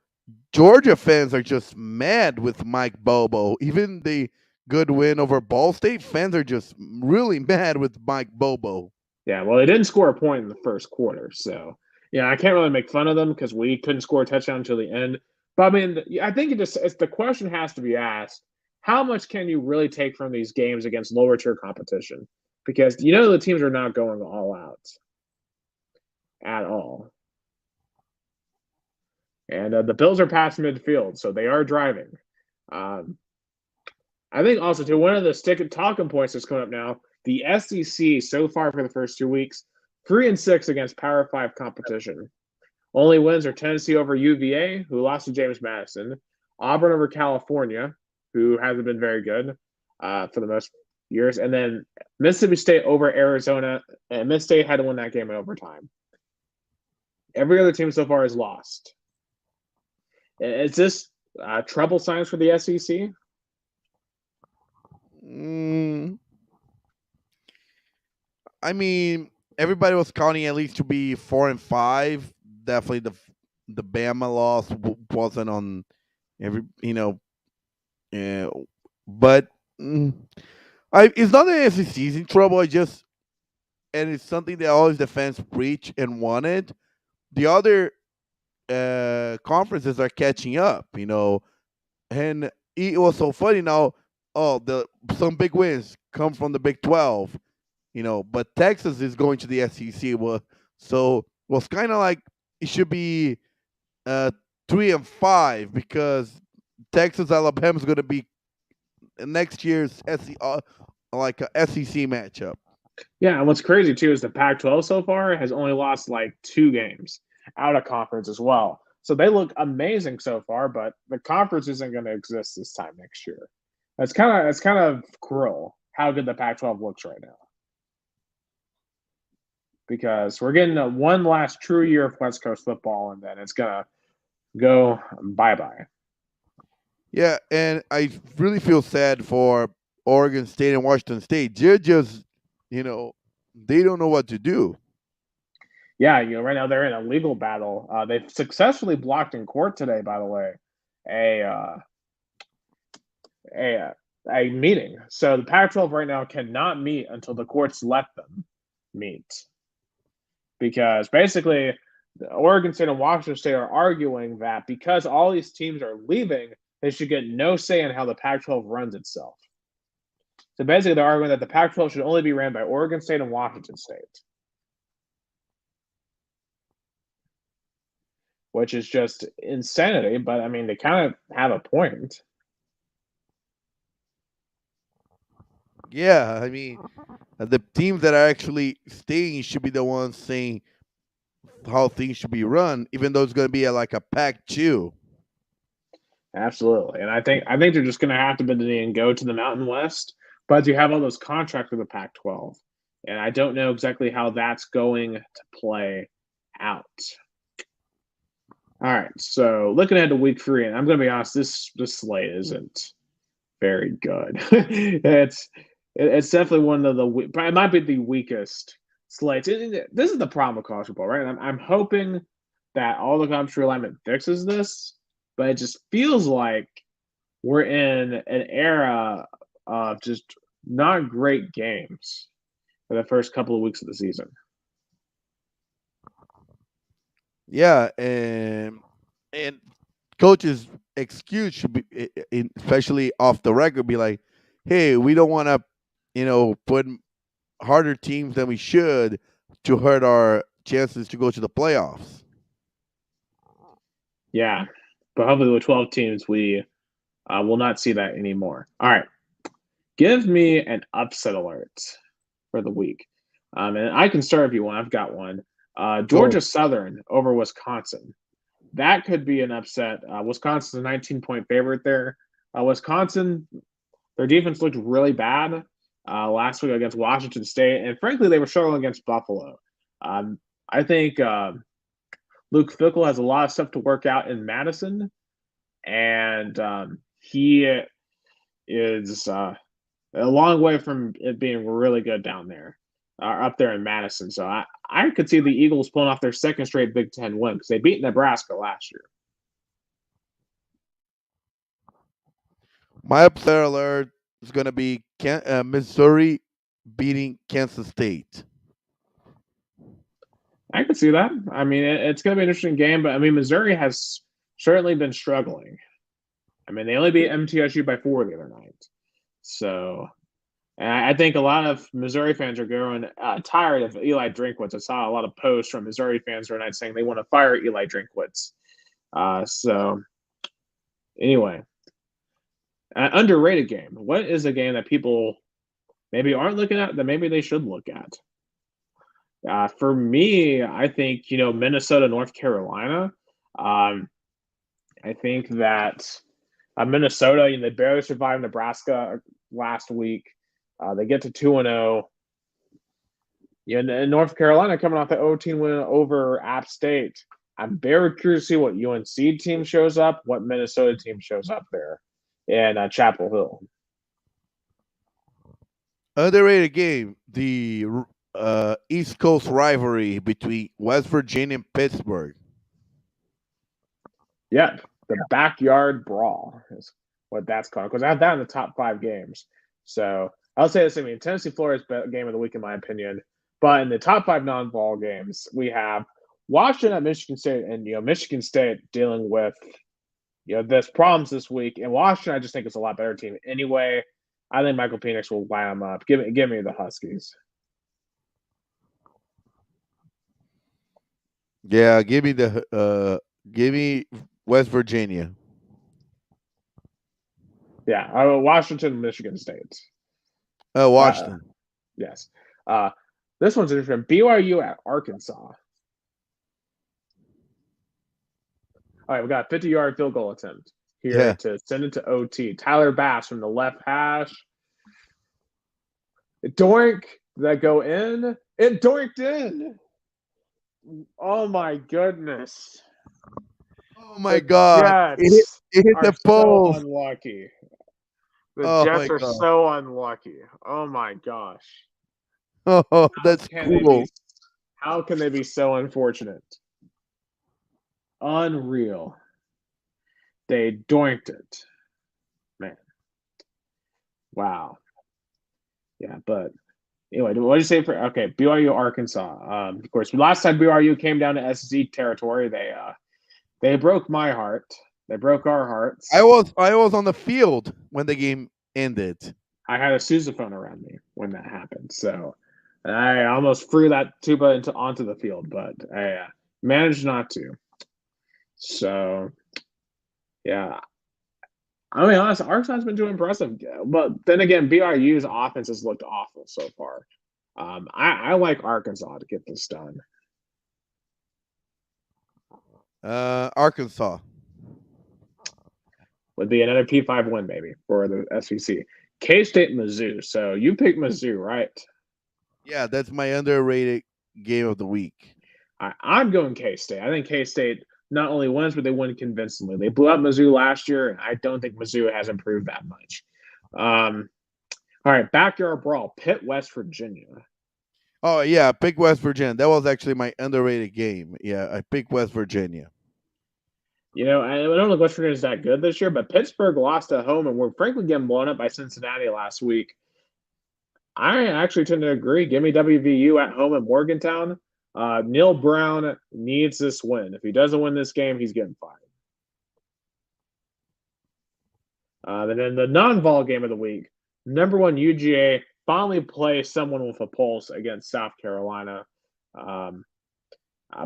Georgia fans are just mad with Mike Bobo. Even the good win over Ball State fans are just really mad with Mike Bobo. Yeah, well, they didn't score a point in the first quarter, so I can't really make fun of them because we couldn't score a touchdown until the end. But I mean, I think the question has to be asked: how much can you really take from these games against lower tier competition? Because the teams are not going all out at all, and the Bills are past midfield, so they are driving. Um, I think also too one of the stick talking points that's coming up now. The SEC so far for the first 2 weeks, 3-6 against Power Five competition. Only wins are Tennessee over UVA, who lost to James Madison, Auburn over California, who hasn't been very good for the most years, and then Mississippi State over Arizona. And Miss State had to win that game in overtime. Every other team so far has lost. Is this trouble signs for the SEC? Mm, I mean, everybody was counting at least to be 4-5. Definitely the Bama loss wasn't on every uh, but mm, it's not that SEC's in trouble. I just and it's something that always the fans preach and wanted. The other conferences are catching up, and it was so funny now. Oh, the some big wins come from the Big 12, but Texas is going to the SEC. So it was kind of like it should be uh, 3-5 because Texas Alabama is going to be next year's like a SEC matchup. Yeah, and what's crazy too is the Pac-12 so far has only lost like 2 games out of conference as well. So they look amazing so far, but the conference isn't going to exist this time next year. That's kind of cruel how good the Pac-12 looks right now because we're getting one last true year of West Coast football, and then it's gonna go bye bye. Yeah, and I really feel sad for Oregon State and Washington State. They're just, you know, they don't know what to do. Yeah, right now they're in a legal battle. They've successfully blocked in court today, by the way, a uh, a a meeting. So the Pac-12 right now cannot meet until the courts let them meet, because basically Oregon State and Washington State are arguing that because all these teams are leaving, they should get no say in how the Pac-12 runs itself. So basically, they're arguing that the Pac-12 should only be ran by Oregon State and Washington State, which is just insanity. But I mean, they kind of have a point. Yeah, I mean, the teams that are actually staying should be the ones saying how things should be run, even though it's going to be like a pack two. Absolutely, and I think they're just going to have to bend the knee and go to the Mountain West. But you have all those contracts with the Pac-12, and I don't know exactly how that's going to play out. All right, so looking ahead to week 3, and I'm going to be honest, this slate isn't very good. it's definitely one of the it might be the weakest slates. This is the problem with college football, right? I'm hoping that all the country alignment fixes this, but it just feels like we're in an era of just not great games for the first couple of weeks of the season. Yeah, and coaches' excuse should be, especially off the record, be like, "Hey, we don't want to, put harder teams than we should to hurt our chances to go to the playoffs. Yeah, but hopefully with 12 teams, we will not see that anymore. All right, give me an upset alert for the week, and I can start if you want. I've got one. Go. Georgia Southern over Wisconsin. That could be an upset. Wisconsin's a 19-point favorite there. Wisconsin, their defense looked really bad last week against Washington State, and frankly, they were struggling against Buffalo. I think Luke Fickell has a lot of stuff to work out in Madison, and he is a long way from it being really good down there, up there in Madison. So I could see the Eagles pulling off their second straight Big Ten win because they beat Nebraska last year. My upset alert is going to be Missouri beating Kansas State. I could see that. I mean, it's going to be an interesting game, but I mean, Missouri has certainly been struggling. I mean, they only beat MTSU by 4 the other night. So, and I think a lot of Missouri fans are growing tired of Eli Drinkwitz. I saw a lot of posts from Missouri fans tonight saying they want to fire Eli Drinkwitz. So, anyway, an underrated game. What is a game that people maybe aren't looking at that maybe they should look at? For me, I think Minnesota, North Carolina. I think that Minnesota, they barely survived Nebraska last week. They get to 2-0. And North Carolina coming off the 0-team win over App State. I'm very curious to see what UNC team shows up, what Minnesota team shows up there in Chapel Hill. Underrated game, the East Coast rivalry between West Virginia and Pittsburgh. Yeah, the backyard brawl is what that's called, because I have that in the top 5 games. So I'll say this: I mean, Tennessee Florida's game of the week in my opinion. But in the top 5 non-ball games, we have Washington at Michigan State, and Michigan State dealing with this problems this week. And Washington, I just think it's a lot better team anyway. I think Michael Penix will line them up. Give me the Huskies. Yeah, give me West Virginia. Yeah, Washington, Michigan State. Washington. Yes. This one's interesting. BYU at Arkansas. All right, we got a 50-yard field goal attempt here to send it to OT. Tyler Bass from the left hash. Doink. Did that go in? It doinked in. Oh, my goodness. Oh, my God. It hit the pole. So unlucky. The Jets are so unlucky. Oh, my gosh. Oh, that's cool. How can they be so unfortunate? Unreal. They doinked it. Man. Wow. Yeah, but anyway, what did you say for BYU Arkansas? Of course, last time BYU came down to SEC territory, they broke my heart. They broke our hearts. I was on the field when the game ended. I had a sousaphone around me when that happened, so I almost threw that tuba onto the field, but I managed not to. So, yeah. I mean, honestly, Arkansas's been too impressive. But then again, BYU's offense has looked awful so far. I like Arkansas to get this done. Arkansas. Would be another P5 win, maybe, for the SEC. K-State, Mizzou. So you picked Mizzou, right? Yeah, that's my underrated game of the week. I'm going K-State. I think K-State not only wins, but they win convincingly. They blew out Mizzou last year, and I don't think Mizzou has improved that much. All right, backyard brawl, Pitt, West Virginia. Oh, yeah, I picked West Virginia. That was actually my underrated game. Yeah, I picked West Virginia. I don't think West Virginia is that good this year, but Pittsburgh lost at home and were frankly getting blown up by Cincinnati last week. I actually tend to agree. Give me WVU at home in Morgantown. Neil Brown needs this win. If he doesn't win this game, he's getting fired. And then the non-vol game of the week, number 1 UGA finally plays someone with a pulse against South Carolina.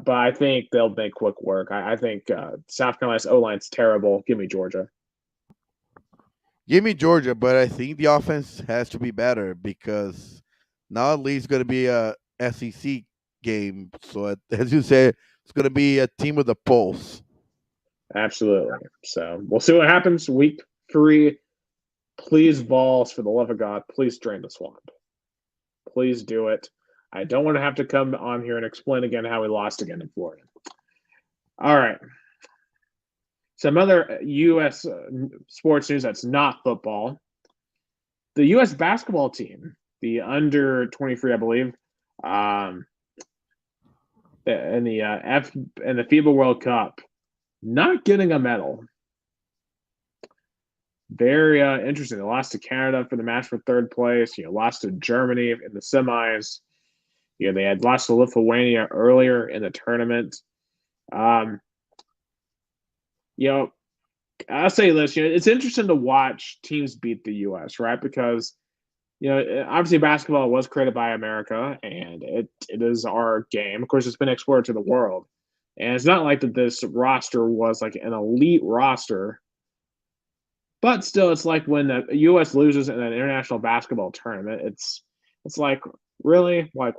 but I think they'll make quick work. I think South Carolina's O line's terrible. Give me Georgia. Give me Georgia, but I think the offense has to be better because not at least going to be a SEC game. So as you said, it's going to be a team with a pulse. Absolutely. So we'll see what happens. Week 3. Please, balls, for the love of God, please drain the swamp. Please do it. I don't want to have to come on here and explain again how we lost again in Florida. All right. Some other U.S. Sports news that's not football. The U.S. basketball team, the under 23, I believe, in the FIBA World Cup, not getting a medal. Very interesting. They lost to Canada for the match for third place. Lost to Germany in the semis. They had lost to Lithuania earlier in the tournament. Um, I'll say this. It's interesting to watch teams beat the U.S. right because obviously basketball was created by America and it is our game. Of course, it's been exported to the world, and it's not like that this roster was like an elite roster. But still, it's like when the U.S. loses in an international basketball tournament, it's like really like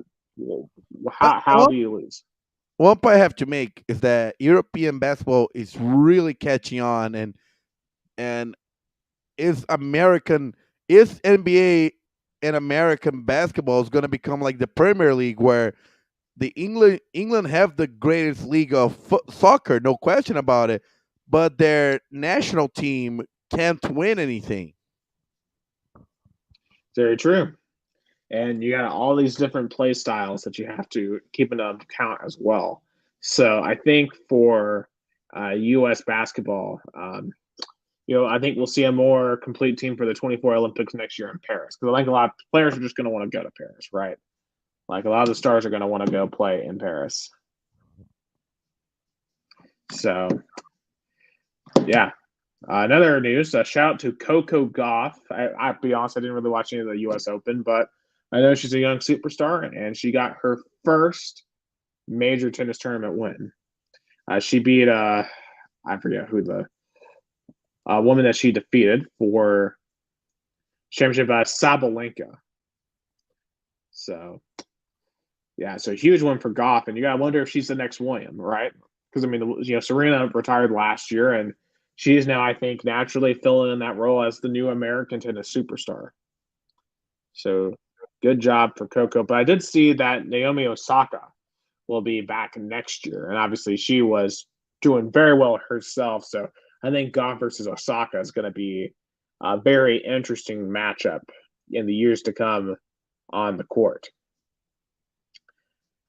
how One, do you lose? one point I have to make is that European basketball is really catching on, and is NBA and American basketball is going to become like the Premier League where the England have the greatest league of soccer, no question about it, but their national team can't win anything. Very true. And you got all these different play styles that you have to keep into account as well. So I think for U.S. basketball, I think we'll see a more complete team for the 24 Olympics next year in Paris because I think a lot of players are just going to want to go to Paris, right? Like a lot of the stars are going to want to go play in Paris. So, yeah. Another news, shout out to Coco Gauff. I'll be honest, I didn't really watch any of the U.S. Open, but I know she's a young superstar, and she got her first major tennis tournament win. She beat, I forget who the woman that she defeated for championship, Sabalenka. So, yeah, so huge one for Gauff, and you got to wonder if she's the next William, right? Because, I mean, Serena retired last year, and she is now, I think, naturally filling in that role as the new American tennis superstar. So good job for Coco. But I did see that Naomi Osaka will be back next year. And obviously she was doing very well herself. So I think Gauff versus Osaka is going to be a very interesting matchup in the years to come on the court.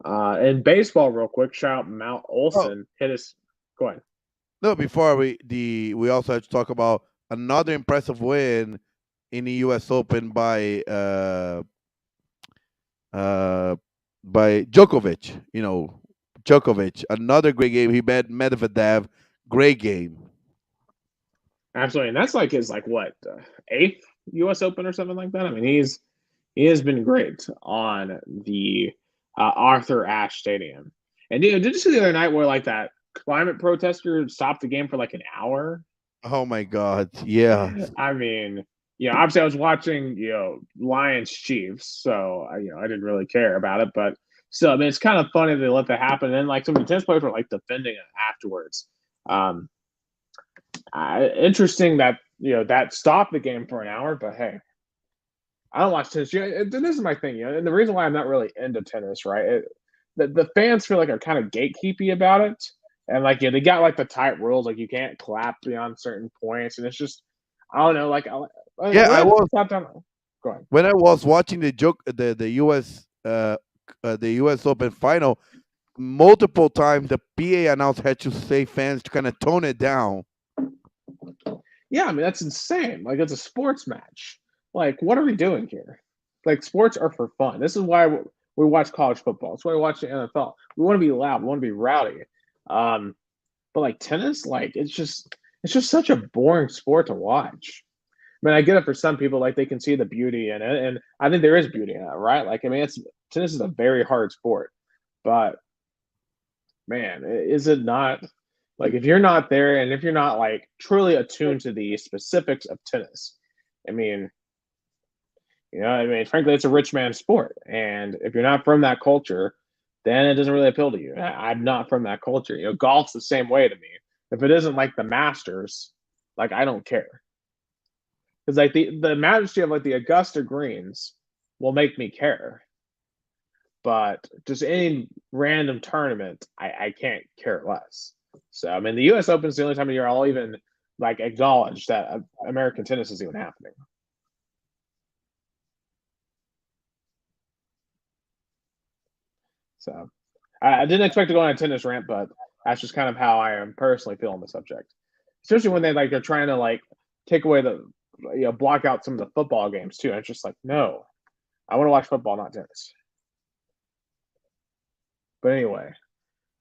In baseball, real quick, shout out Mount Oh Olson. Hit us. Go ahead. no! Before we also have to talk about another impressive win in the U.S. Open by Djokovic. Djokovic, another great game. He bet Medvedev, great game. Absolutely, and that's like his what eighth U.S. Open or something like that. I mean, he has been great on the Arthur Ashe Stadium. And did you see the other night where like that climate protester stopped the game for like an hour? Oh my God! Yeah, I mean, obviously I was watching Lions Chiefs, so I didn't really care about it, but still, I mean, it's kind of funny they let that happen. And then like some of the tennis players were like defending it afterwards. Um, Interesting that that stopped the game for an hour, but hey, I don't watch tennis. This is my thing, and the reason why I'm not really into tennis, right? The fans feel like are kind of gatekeepy about it, and like they got like the tight rules, like you can't clap beyond certain points, and it's just I don't know, like yeah. I let was clap down. Go ahead. when I was watching the U.S. Open final. Multiple times the PA announcer had to say fans to kind of tone it down. Yeah, I mean that's insane. Like it's a sports match. Like what are we doing here? Like sports are for fun. This is why we watch college football. That's why we watch the NFL. We want to be loud. We want to be rowdy. Um, but like tennis, like it's just such a boring sport to watch. I mean, I get it for some people, like they can see the beauty in it, and I think there is beauty in it, right? Like, I mean, tennis is a very hard sport, but man, is it not like if you're not there and if you're not like truly attuned to the specifics of tennis, I mean, I mean, frankly, it's a rich man's sport, and if you're not from that culture, then it doesn't really appeal to you. I'm not from that culture. Golf's the same way to me. If it isn't like the Masters, like I don't care. Because like the majesty of like the Augusta greens will make me care, but just any random tournament, I can't care less. So I mean, the U.S. Open is the only time of year I'll even like acknowledge that American tennis is even happening. So I didn't expect to go on a tennis rant, but that's just kind of how I am personally feeling the subject. Especially when they're trying to like take away the block out some of the football games too. And it's just like, no, I want to watch football, not tennis. But anyway,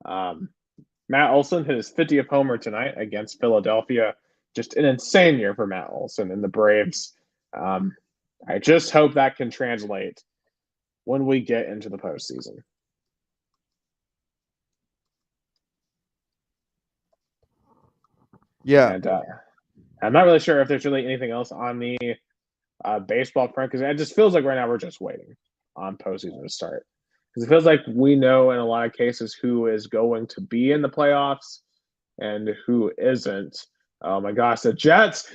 Matt Olson hit his 50th homer tonight against Philadelphia. Just an insane year for Matt Olson and the Braves. I just hope that can translate when we get into the postseason. Yeah. And I'm not really sure if there's really anything else on the baseball front because it just feels like right now we're just waiting on postseason to start. Because it feels like we know in a lot of cases who is going to be in the playoffs and who isn't. Oh my gosh, the Jets!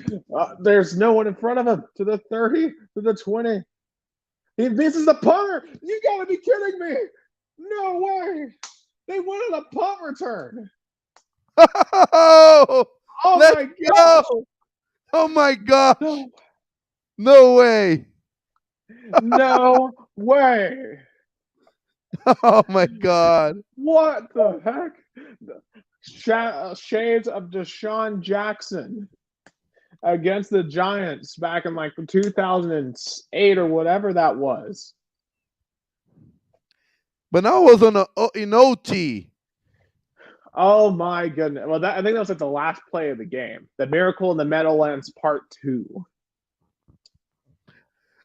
There's no one in front of him to the 30, to the 20. He misses the punter. You gotta be kidding me! No way! They win on a punt return. Oh, Oh let's my gosh! go! Oh my gosh! No, No way! no way! Oh my god! What the heck? Shades of Deshaun Jackson against the Giants back in like 2008 or whatever that was. But now it was in OT. Oh my goodness! Well, I think that was like the last play of the game. The Miracle in the Meadowlands Part 2.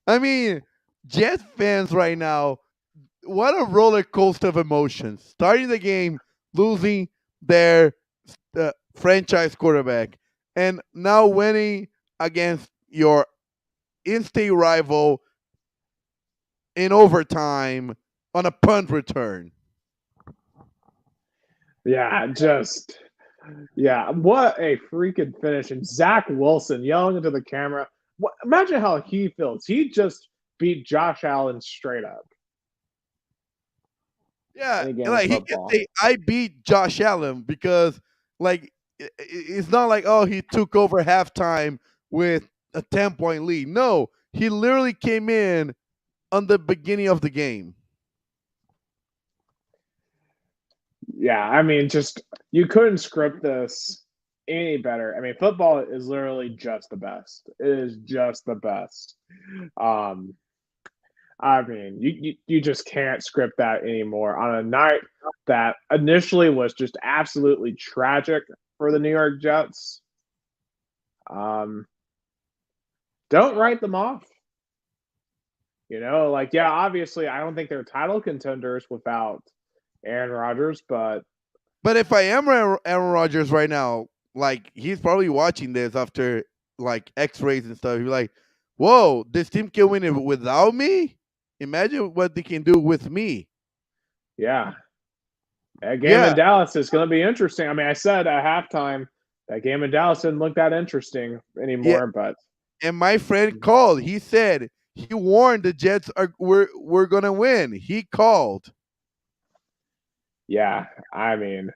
I mean, Jets fans right now, what a roller coaster of emotions. Starting the game, losing their franchise quarterback, and now winning against your in-state rival in overtime on a punt return. Yeah, what a freaking finish. And Zach Wilson yelling into the camera. Imagine how he feels. He just beat Josh Allen straight up. Yeah, like he can say, "I beat Josh Allen," because like it's not like, oh, he took over halftime with a 10-point lead. No, he literally came in on the beginning of the game. Yeah, I mean, just you couldn't script this any better. I mean, football is literally just the best. It is just the best. Um, I mean, you just can't script that anymore on a night that initially was just absolutely tragic for the New York Jets. Don't write them off. Yeah, obviously, I don't think they're title contenders without Aaron Rodgers, but if I am Aaron Rodgers right now, like he's probably watching this after like X-rays and stuff. He's like, "Whoa, this team can win it without me. Imagine what they can do with me." Yeah, that game in Dallas is going to be interesting. I mean, I said at halftime that game in Dallas didn't look that interesting anymore, but and my friend called. He said he warned the Jets we're gonna win. He called. Yeah, I mean,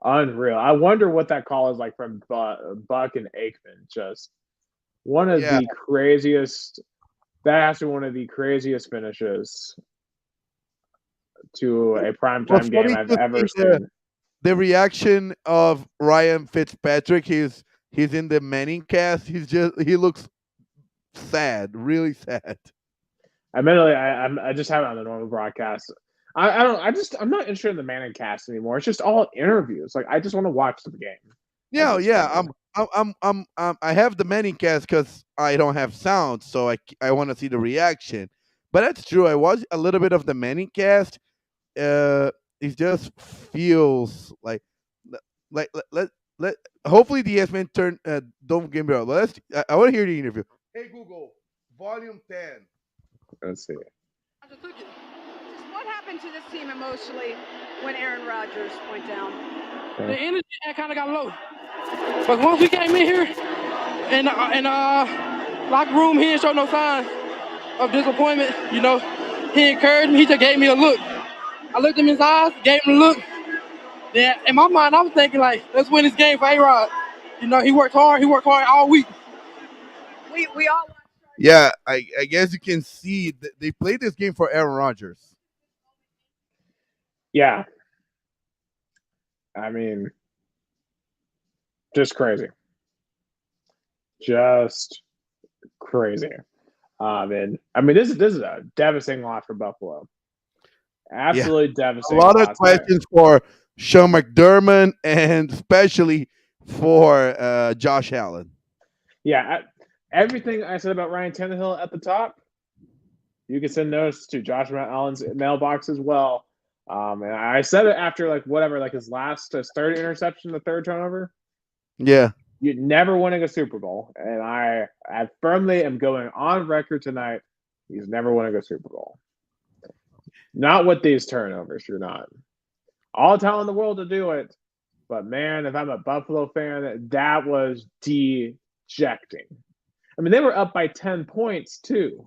unreal. I wonder what that call is like from Buck and Aikman. Just one of the craziest. That has to be one of the craziest finishes to a primetime game I've ever seen. The reaction of Ryan Fitzpatrick. He's in the Manning cast. He looks sad, really sad. I just have it on the normal broadcast. I'm not interested in the Manning cast anymore. It's just all interviews. Like I just want to watch the game. Yeah. I have the Manning cast because I don't have sound, so I want to see the reaction. But that's true. I watched a little bit of the Manning cast. it just feels like let hopefully the yes men turn don't get me wrong. But I want to hear the interview. Hey Google, volume 10. Let's see. I just took it. What happened to this team emotionally when Aaron Rodgers went down? The energy kind of got low. But once we came in here and locker room, he didn't show no signs of disappointment. You know, he encouraged me. He just gave me a look. I looked him in his eyes, gave him a look. Then in my mind, I was thinking like, let's win this game for A-Rod. You know, he worked hard. He worked hard all week. We all. Yeah, I guess you can see they played this game for Aaron Rodgers. Yeah. I mean, just crazy. Just crazy. And I mean, this is a devastating loss for Buffalo. Yeah, Absolutely a devastating lot of loss. questions for Sean McDermott and especially for Josh Allen. Yeah, everything I said about Ryan Tannehill at the top, you can send notes to Josh Allen's mailbox as well. And I said it after like whatever, like his third interception, the third turnover. Yeah, You never winning a Super Bowl, and I firmly am going on record tonight. He's never winning a Super Bowl. Not with these turnovers. You're not. All talent in the world to do it, but man, if I'm a Buffalo fan, that was dejecting. I mean, they were up by 10 points too.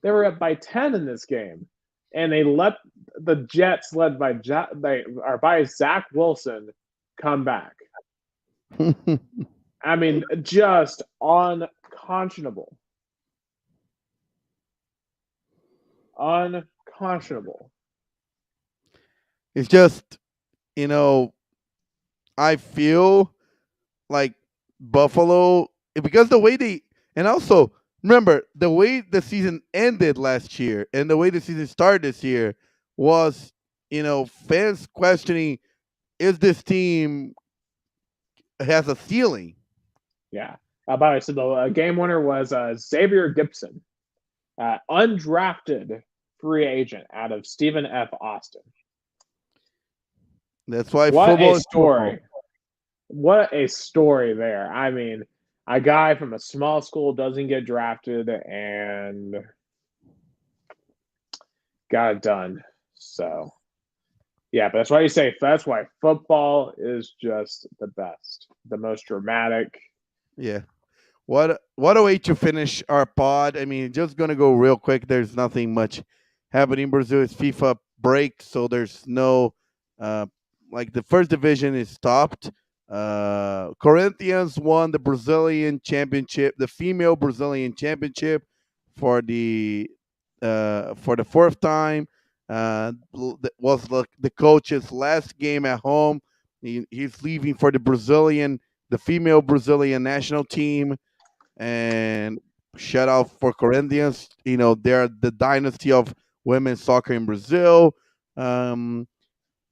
They were up by 10 in this game, and they let the Jets, led by Zach Wilson, come back. I mean, just unconscionable. Unconscionable. it's just I feel like Buffalo because the way they and also remember the way the season ended last year and the way the season started this year was fans questioning is this team has a ceiling. Yeah. By the way, so the game winner was Xavier Gibson, undrafted free agent out of Stephen F. Austin. That's why What football a is football. story. What a story there. I mean, a guy from a small school doesn't get drafted and got it done. So, yeah, but that's why football is just the best, the most dramatic. Yeah. What a way to finish our pod. I mean, just gonna go real quick. There's nothing much happening in Brazil. It's FIFA break, so there's no like the first division is stopped. Corinthians won the Brazilian championship, the female Brazilian championship for the fourth time. That was the coach's last game at home. He's leaving for the female Brazilian national team. And shout out for Corinthians. They're the dynasty of women's soccer in Brazil.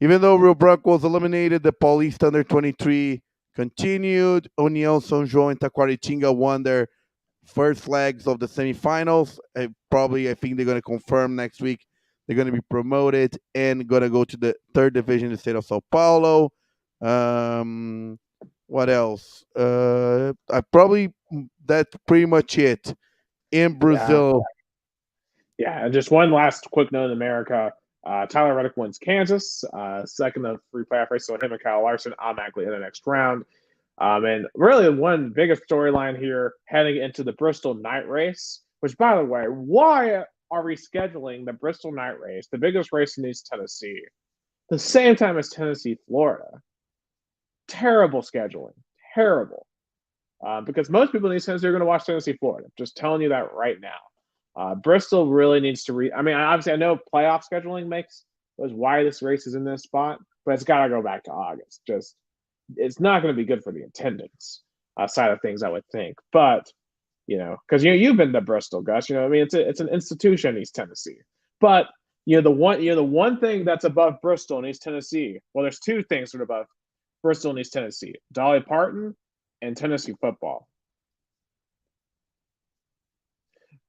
Even though Rio Branco was eliminated, the Paulista under 23 continued. União São João and Taquaritinga won their first legs of the semifinals. I think they're going to confirm next week. They're going to be promoted and going to go to the third division in the state of Sao Paulo. What else? That's pretty much it in Brazil. Yeah, and just one last quick note in America. Tyler Reddick wins Kansas, second of free playoff race. So him and Kyle Larson automatically in the next round. And really, one biggest storyline here heading into the Bristol night race, which, by the way, why are we scheduling the Bristol night race, the biggest race in East Tennessee, the same time as Tennessee, Florida? Terrible scheduling. Terrible. Because most people in East Tennessee are going to watch Tennessee, Florida. Just telling you that right now. Bristol really needs to I mean, obviously, I know playoff scheduling was why this race is in this spot, but it's got to go back to August. Just it's not going to be good for the attendance side of things, I would think. But because you've been to Bristol, Gus. I mean, it's an institution in East Tennessee. But the one thing that's above Bristol in East Tennessee. Well, there's two things that are above Bristol and East Tennessee: Dolly Parton and Tennessee football.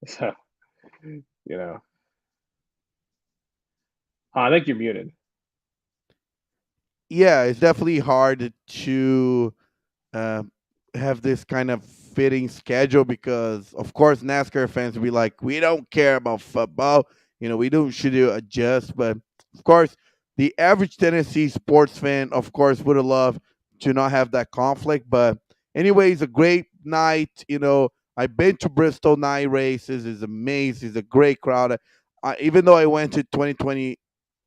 So, I think you're muted. yeah, it's definitely hard to uh, have this kind of fitting schedule because, of course, NASCAR fans will be like, we don't care about football. We don't should you adjust, but of course, the average Tennessee sports fan, of course, would have loved to not have that conflict. But anyways, a great night. I've been to Bristol night races. It's amazing. It's a great crowd. Even though I went to 2020,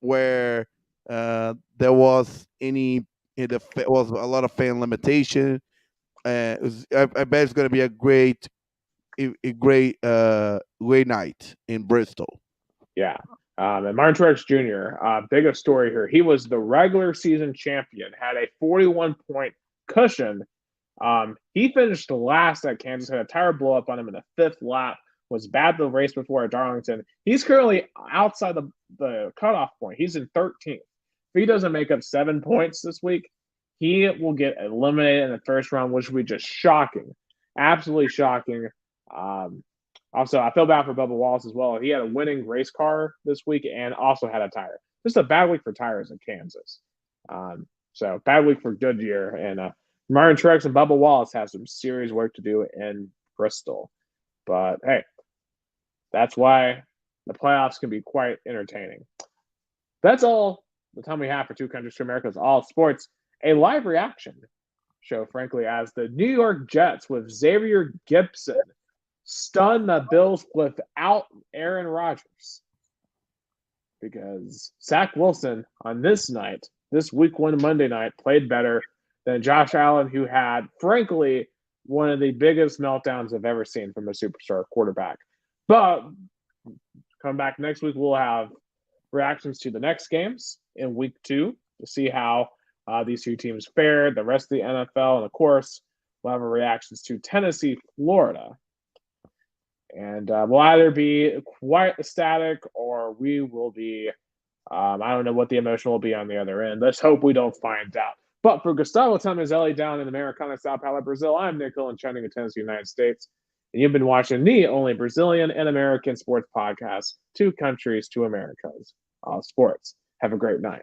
where there was was a lot of fan limitation. I bet it's going to be a great night in Bristol. Yeah. And Martin Truex Jr., biggest story here. He was the regular season champion, had a 41-point cushion. He finished last at Kansas, had a tire blow up on him in the fifth lap, was bad the race before at Darlington. He's currently outside the cutoff point. He's in 13th. If he doesn't make up 7 points this week, he will get eliminated in the first round, which would be just shocking. Absolutely shocking. Also, I feel bad for Bubba Wallace as well. He had a winning race car this week and also had a tire. Just a bad week for tires in Kansas. So bad week for Goodyear. And Martin Truex and Bubba Wallace have some serious work to do in Bristol. But hey, that's why the playoffs can be quite entertaining. That's all the time we have for Two Countries, Two Americas, all sports. A live reaction show, frankly, as the New York Jets with Xavier Gibson stun the Bills without Aaron Rodgers. Because Zach Wilson on this week 1 Monday night, played better than Josh Allen, who had, frankly, one of the biggest meltdowns I've ever seen from a superstar quarterback. But come back next week, we'll have reactions to the next games in week 2 to see how these two teams fared, the rest of the NFL, and of course, we'll have reactions to Tennessee, Florida. And we'll either be quite ecstatic or we will be, I don't know what the emotion will be on the other end. Let's hope we don't find out. But for Gustavo Tomazeli down in Americana, Sao Paulo, Brazil, I'm Nicole in Chattanooga, Tennessee, United States. And you've been watching the only Brazilian and American sports podcast, Two Countries, Two Americas, all sports. Have a great night.